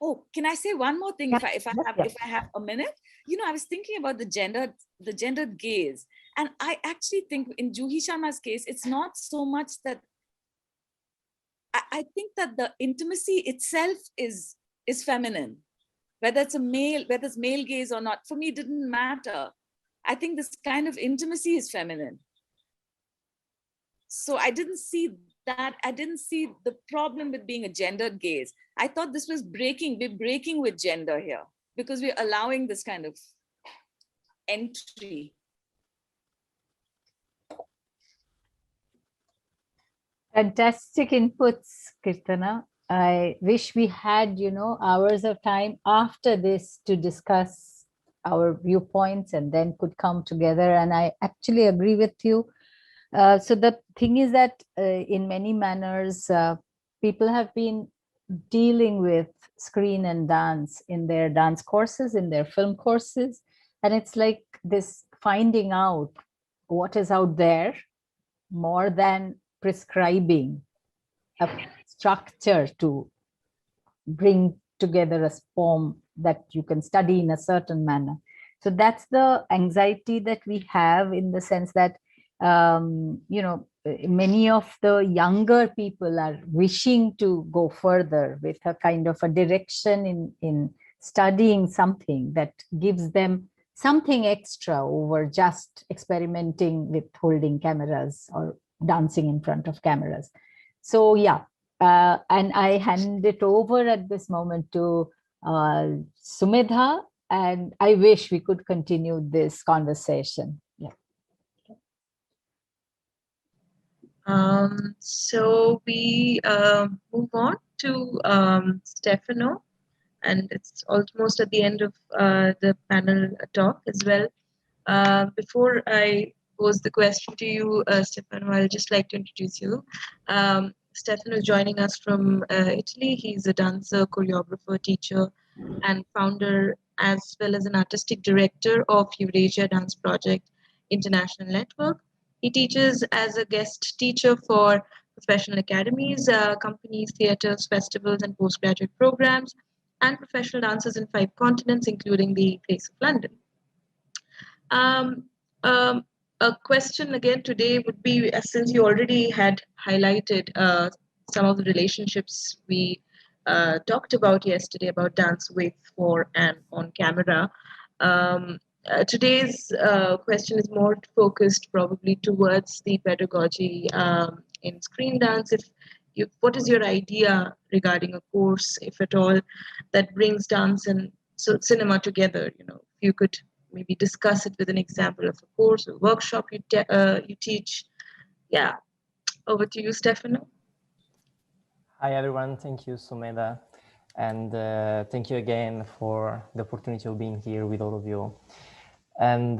Oh, can I say one more thing? If I have a minute? You know, I was thinking about the gendered gaze. And I actually think in Juhi Sharma's case, it's not so much that, I think that the intimacy itself is feminine. Whether it's male gaze or not, for me, it didn't matter. I think this kind of intimacy is feminine. So I didn't see that. I didn't see the problem with being a gendered gaze. I thought this was we're breaking with gender here, because we're allowing this kind of entry. Fantastic inputs, Kirtana. I wish we had, you know, hours of time after this to discuss our viewpoints and then could come together. And I actually agree with you. So the thing is that in many manners, people have been dealing with screen and dance in their dance courses, in their film courses. And it's like this finding out what is out there more than prescribing a structure to bring together a form that you can study in a certain manner. So that's the anxiety that we have, in the sense that, you know, many of the younger people are wishing to go further with a kind of a direction in studying something that gives them something extra over just experimenting with holding cameras or dancing in front of cameras. So yeah, and I hand it over at this moment to Sumedha, and I wish we could continue this conversation. Yeah. So we move on to Stefano, and it's almost at the end of the panel talk as well. Before I pose the question to you, Stefano, I'll just like to introduce you. Stefano is joining us from Italy. He's a dancer, choreographer, teacher, and founder, as well as an artistic director of Eurasia Dance Project International Network. He teaches as a guest teacher for professional academies, companies, theaters, festivals, and postgraduate programs, and professional dancers in 5 continents, including the place of London. Um, a question again today would be, since you already had highlighted some of the relationships we talked about yesterday about dance with, for, and on camera. Today's question is more focused probably towards the pedagogy in screen dance. What is your idea regarding a course, if at all, that brings dance and cinema together? You know, if you could maybe discuss it with an example of a course or workshop you teach. Yeah, over to you, Stefano. Hi, everyone. Thank you, Sumedha. And thank you again for the opportunity of being here with all of you. And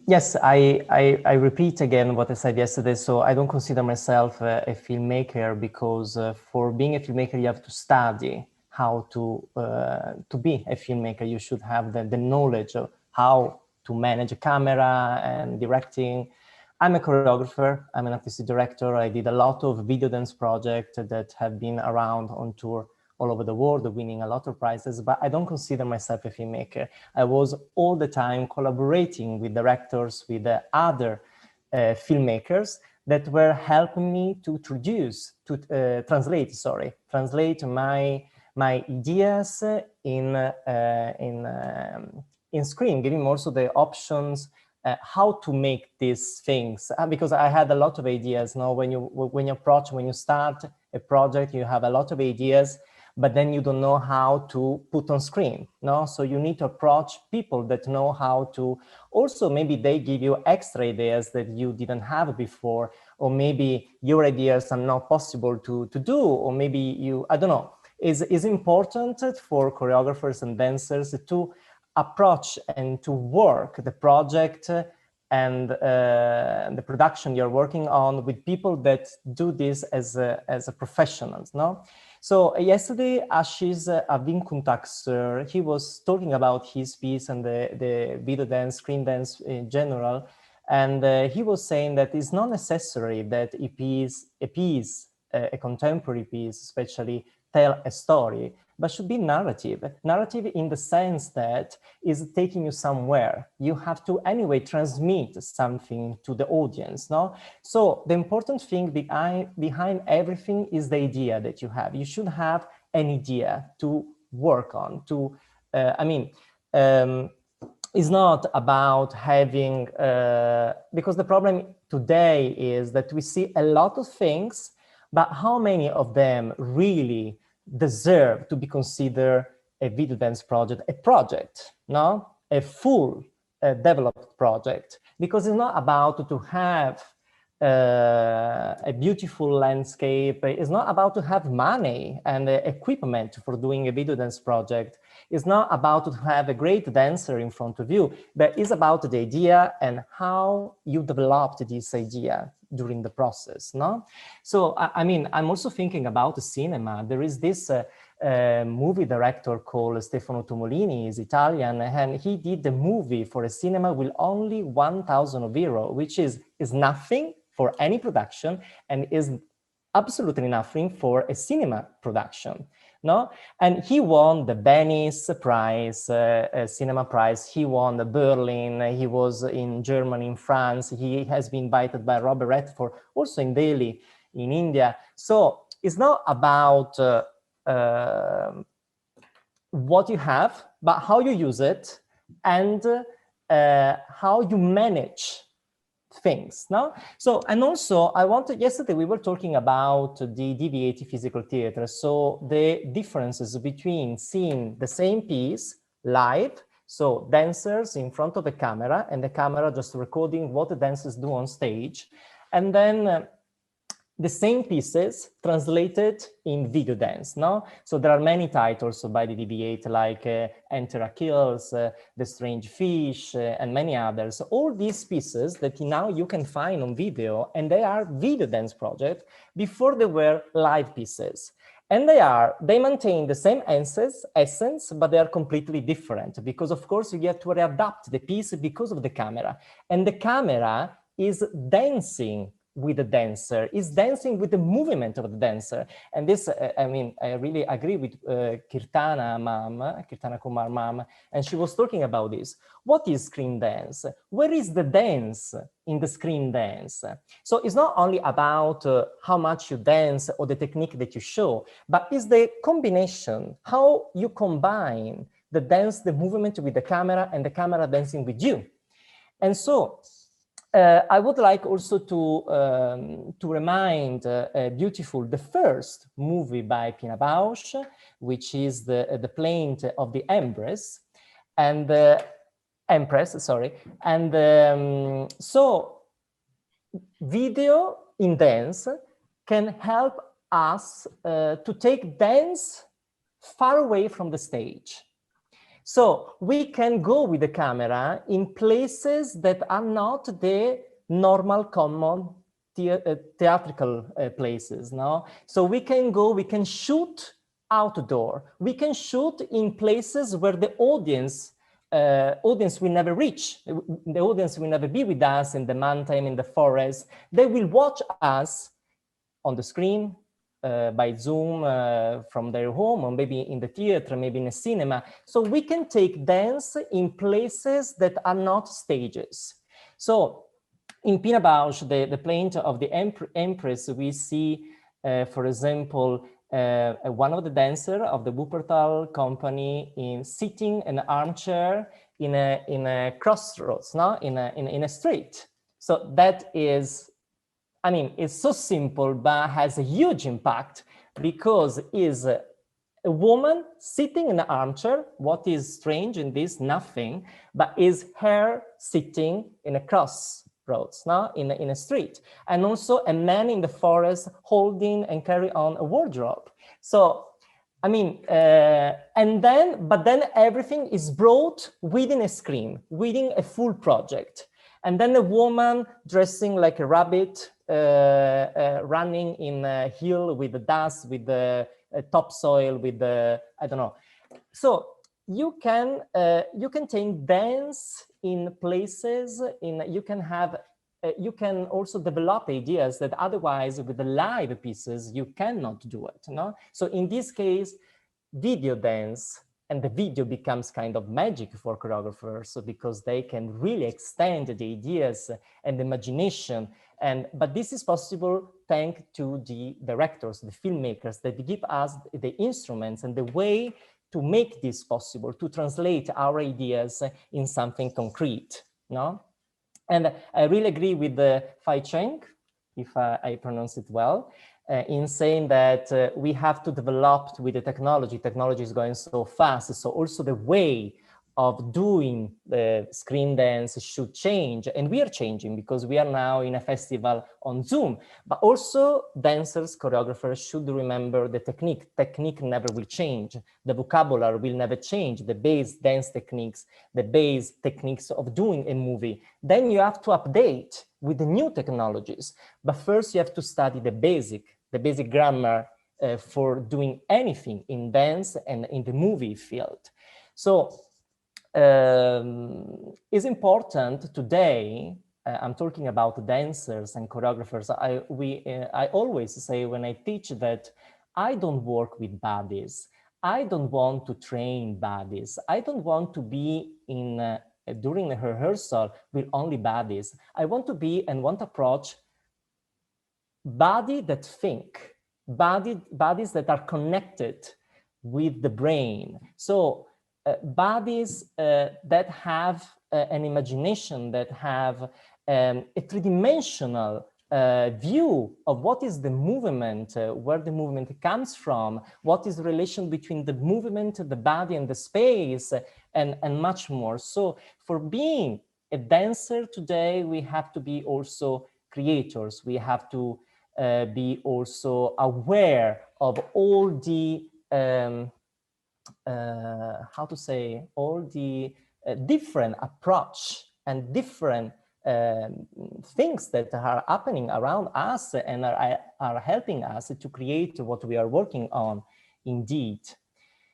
yes, I repeat again what I said yesterday. So I don't consider myself a filmmaker because for being a filmmaker, you have to study how to be a filmmaker. You should have the knowledge of how to manage a camera and directing. I'm a choreographer, I'm an artistic director. I did a lot of video dance projects that have been around on tour all over the world, winning a lot of prizes, but I don't consider myself a filmmaker. I was all the time collaborating with directors, with other filmmakers that were helping me to translate my ideas in screen, giving also the options how to make these things, because I had a lot of ideas. Now, when you start a project, you have a lot of ideas, but then you don't know how to put on screen. No, so you need to approach people that know how to. Also, maybe they give you extra ideas that you didn't have before, or maybe your ideas are not possible to do, or maybe you, I don't know. It's important for choreographers and dancers to approach and to work the project and the production you're working on with people that do this as a professionals, no? So yesterday, Ashish Avinkuntak sir, he was talking about his piece and the video dance, screen dance in general, and he was saying that it's not necessary that a contemporary piece, especially, tell a story, but should be narrative. Narrative in the sense that is taking you somewhere. You have to anyway transmit something to the audience, no? So the important thing behind everything is the idea that you have. You should have an idea to work on, it's not about having, because the problem today is that we see a lot of things, but how many of them really deserve to be considered a video dance project, no? A full developed project, because it's not about to have a beautiful landscape. It's not about to have money and equipment for doing a video dance project. It's not about to have a great dancer in front of you, but it's about the idea and how you developed this idea during the process, no? So, I'm also thinking about the cinema. There is this movie director called Stefano Tomolini, he's Italian, and he did the movie for a cinema with only 1,000 euro, which is nothing for any production and is absolutely nothing for a cinema production, no? And he won the Venice Prize, cinema prize. He won the Berlin. He was in Germany, in France. He has been invited by Robert Redford, also in Delhi, in India. So it's not about what you have, but how you use it and how you manage things, no? So, and also yesterday we were talking about the deviated physical theater. So the differences between seeing the same piece live, so dancers in front of a camera and the camera just recording what the dancers do on stage, and then the same pieces translated in video dance, no? So there are many titles by the DB8, like Enter Achilles, The Strange Fish, and many others. All these pieces that now you can find on video, and they are video dance projects. Before they were live pieces. And they maintain the same essence, but they are completely different, because of course you get to readapt the piece because of the camera. And the camera is dancing with the dancer, is dancing with the movement of the dancer. And this, I mean, I really agree with Kirtana Kumar ma'am, and she was talking about this. What is screen dance? Where is the dance in the screen dance? So it's not only about how much you dance or the technique that you show, but it's the combination, how you combine the dance, the movement with the camera, and the camera dancing with you. And so, I would like also to remind Beautiful, the first movie by Pina Bausch, which is the Plaint of the Empress, and sorry. And so video in dance can help us to take dance far away from the stage. So we can go with the camera in places that are not the normal, common theatrical places, no? So we can go, we can shoot outdoor. We can shoot in places where the audience will never reach. The audience will never be with us in the mountain, in the forest. They will watch us on the screen, by Zoom from their home, or maybe in the theater, maybe in a cinema. So we can take dance in places that are not stages. So in Pina Bausch, the Plaint of the Empress, we see, for example, one of the dancers of the Wuppertal company sitting in an armchair in a crossroads, no? in a street. So that is, I mean, it's so simple, but has a huge impact, because is a woman sitting in an armchair. What is strange in this? Nothing, but is her sitting in a crossroads, no? in a street. And also a man in the forest holding and carry on a wardrobe. So, I mean, but then everything is brought within a screen, within a full project. And then a woman dressing like a rabbit, running in a hill with the dust, with the topsoil, with the, I don't know. So you can take dance in places, you can also develop ideas that otherwise with the live pieces, you cannot do it, no? So in this case, video dance, and the video becomes kind of magic for choreographers, so because they can really extend the ideas and the imagination. But this is possible thanks to the directors, the filmmakers, that give us the instruments and the way to make this possible, to translate our ideas in something concrete, no? And I really agree with Fai Cheng, if I pronounce it well, in saying that we have to develop with the technology. Technology is going so fast, so also the way of doing the screen dance should change. And we are changing, because we are now in a festival on Zoom. But also dancers, choreographers should remember the technique. Technique never will change. The vocabulary will never change. The base dance techniques, the base techniques of doing a movie. Then you have to update with the new technologies. But first you have to study the basic grammar for doing anything in dance and in the movie field. So it's important today, I'm talking about dancers and choreographers. I always say when I teach that I don't work with bodies. I don't want to train bodies. I don't want to be during the rehearsal with only bodies. I want to be and want to approach body that think, bodies that are connected with the brain. So bodies that have an imagination, that have a three-dimensional view of what is the movement, where the movement comes from, what is the relation between the movement, the body, and the space, and much more. So for being a dancer today, we have to be also creators. We have to be also aware of all the how to say, all the different approach and different things that are happening around us and are helping us to create what we are working on indeed.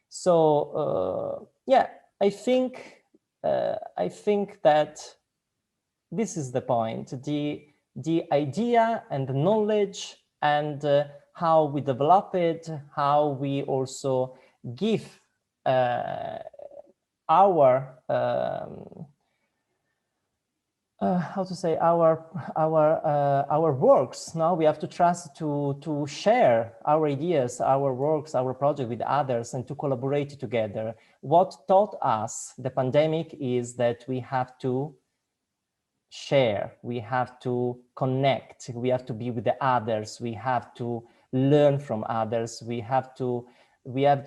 So yeah, I think that this is the point, the idea and the knowledge and how we develop it, how we also give our how to say, our works. Now we have to trust to share our ideas, our works, our project with others, and to collaborate together. What taught us the pandemic is that we have to share, we have to connect, we have to be with the others, we have to learn from others, we have the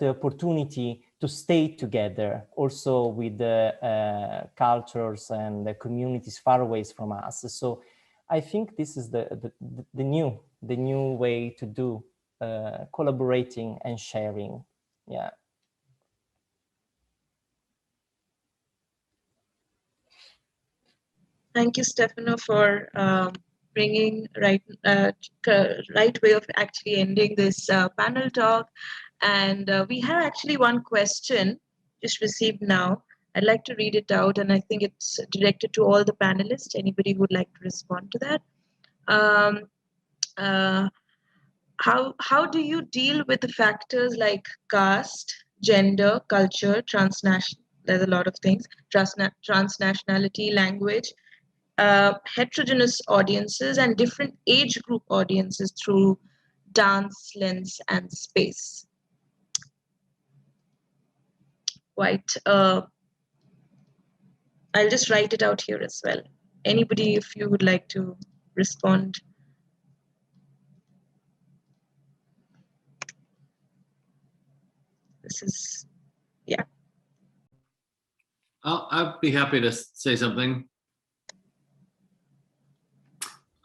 opportunity to stay together also with the cultures and the communities far away from us. So I think this is the new way to do collaborating and sharing. Yeah. Thank you, Stefano, for bringing right way of actually ending this panel talk. And we have actually one question just received now. I'd like to read it out, and I think it's directed to all the panelists. Anybody who would like to respond to that? How do you deal with the factors like caste, gender, culture, transnational? There's a lot of things. Transnationality, language, heterogeneous audiences, and different age group audiences through dance, lens, and space. Quite. I'll just write it out here as well. Anybody, if you would like to respond. This is, yeah. I'll be happy to say something.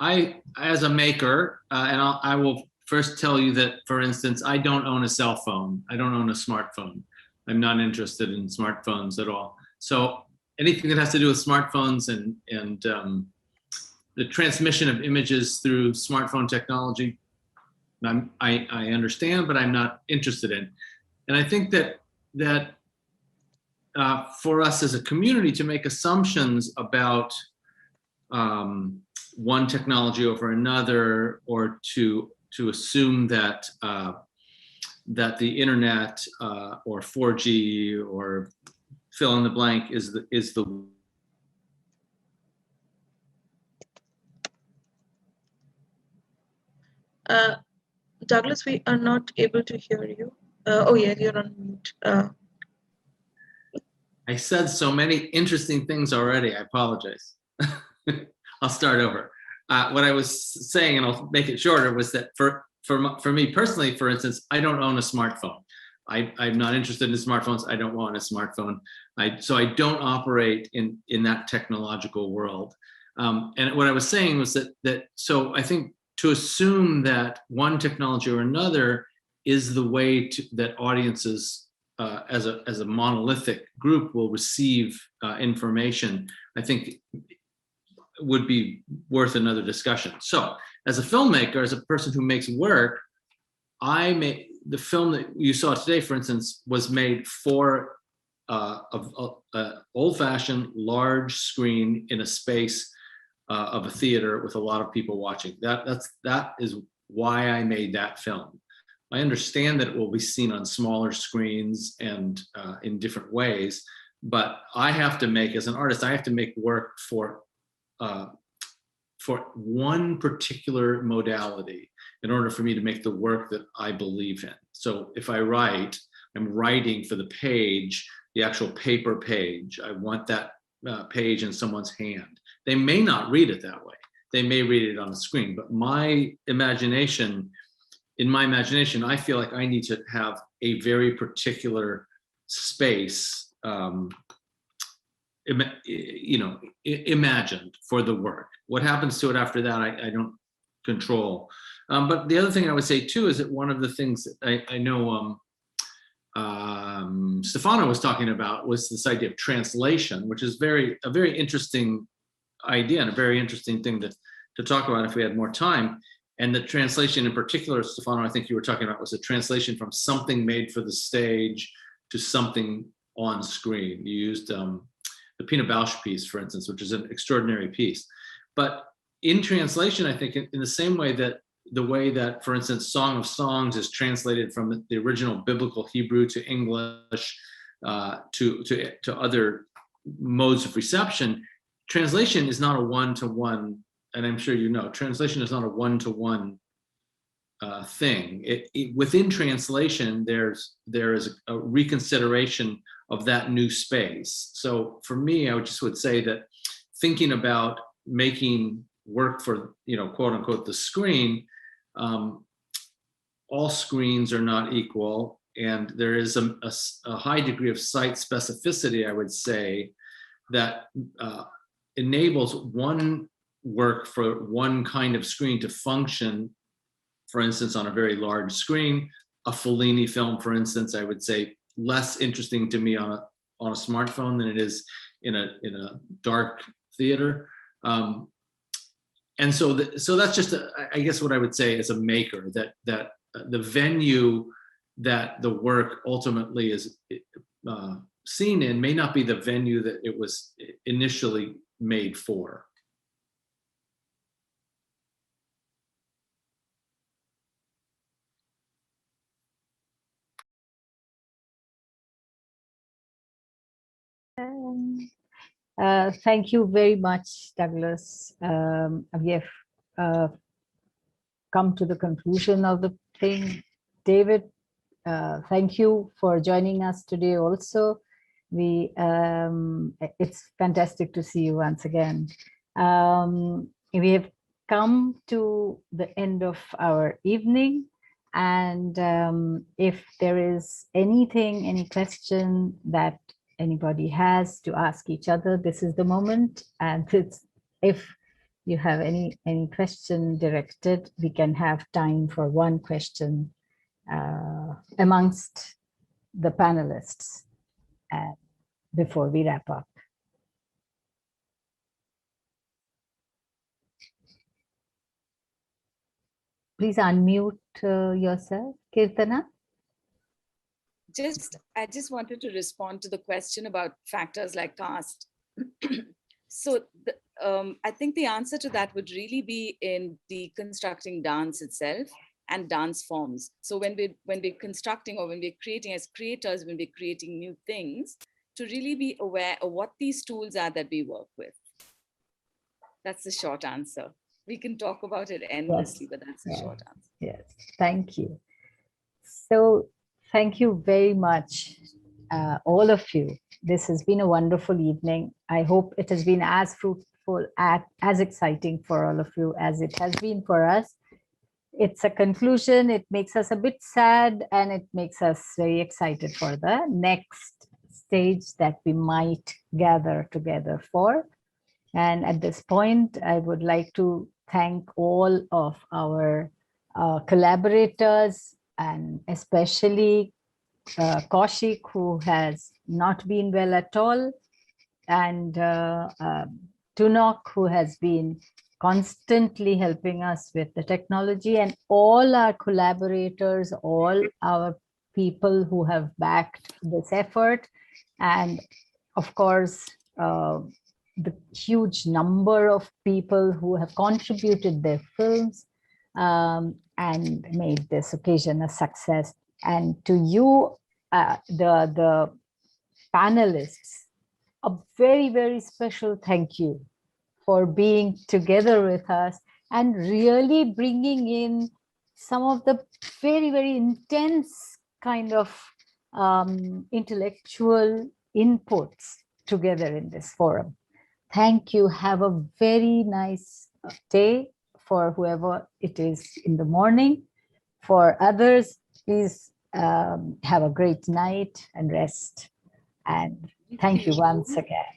As a maker, and I will first tell you that, for instance, I don't own a cell phone. I don't own a smartphone. I'm not interested in smartphones at all. So anything that has to do with smartphones and the transmission of images through smartphone technology, I understand, but I'm not interested in. And I think that for us as a community to make assumptions about one technology over another, or to assume that that the internet or 4G or fill in the blank is the Douglas, we are not able to hear you. Oh yeah, you're on mute. I said so many interesting things already. I apologize. I'll start over. What I was saying, and I'll make it shorter, was that for me personally, for instance, I don't own a smartphone. I'm not interested in smartphones. I don't want a smartphone. So I don't operate in that technological world. And what I was saying was that so I think to assume that one technology or another is the way that audiences as a monolithic group will receive information, I think would be worth another discussion. So as a filmmaker, as a person who makes work, the film that you saw today, for instance, was made for an old-fashioned large screen in a space of a theater with a lot of people watching. That is why I made that film. I understand that it will be seen on smaller screens and in different ways, but I have to make, as an artist, I have to make work for one particular modality in order for me to make the work that I believe in. So if I write, I'm writing for the page, the actual paper page. I want that page in someone's hand. They may not read it that way. They may read it on the screen, but in my imagination, I feel like I need to have a very particular space, imagined for the work. What happens to it after that, I don't control. But the other thing I would say too is that one of the things that I know Stefano was talking about was this idea of translation, which is a very interesting idea and a very interesting thing to talk about if we had more time. And the translation in particular, Stefano, I think you were talking about, was a translation from something made for the stage to something on screen. You used the Pina Bausch piece, for instance, which is an extraordinary piece. But in translation, I think in the same way that the way that, for instance, Song of Songs is translated from the original biblical Hebrew to English to other modes of reception, translation is not a one-to-one, and I'm sure you know, translation is not a one-to-one thing. Within translation, there is a reconsideration of that new space. So for me, I would say that thinking about making work for, quote unquote, the screen, all screens are not equal, and there is a high degree of site specificity, I would say, that enables one work for one kind of screen to function, for instance, on a very large screen. A Fellini film, for instance, I would say less interesting to me on a smartphone than it is in a dark theater. And so that's just, I guess what I would say as a maker, that the venue that the work ultimately is seen in may not be the venue that it was initially made for. Thank you very much, Douglas. We have come to the conclusion of the thing. David, thank you for joining us today also. It's fantastic to see you once again. We have come to the end of our evening, and if there is anything, any question that anybody has to ask each other, this is the moment. And if you have any question directed, we can have time for one question amongst the panelists before we wrap up. Please unmute yourself, Kirtana. I just wanted to respond to the question about factors like caste. So I think the answer to that would really be in deconstructing dance itself and dance forms. So when we're constructing, or when we're creating as creators, when we're creating new things, to really be aware of what these tools are that we work with. That's the short answer. We can talk about it endlessly, but that's the short answer. Yes, thank you. So thank you very much, all of you. This has been a wonderful evening. I hope it has been as fruitful, as exciting for all of you as it has been for us. It's a conclusion. It makes us a bit sad, and it makes us very excited for the next stage that we might gather together for. And at this point, I would like to thank all of our collaborators, and especially Kaushik, who has not been well at all, and Tunok, who has been constantly helping us with the technology, and all our collaborators, all our people who have backed this effort, and of course, the huge number of people who have contributed their films and made this occasion a success. And to you, the panelists, a very, very special thank you for being together with us and really bringing in some of the very, very intense kind of intellectual inputs together in this forum. Thank you. Have a very nice day for whoever it is in the morning. For others, please have a great night and rest. And thank you once again.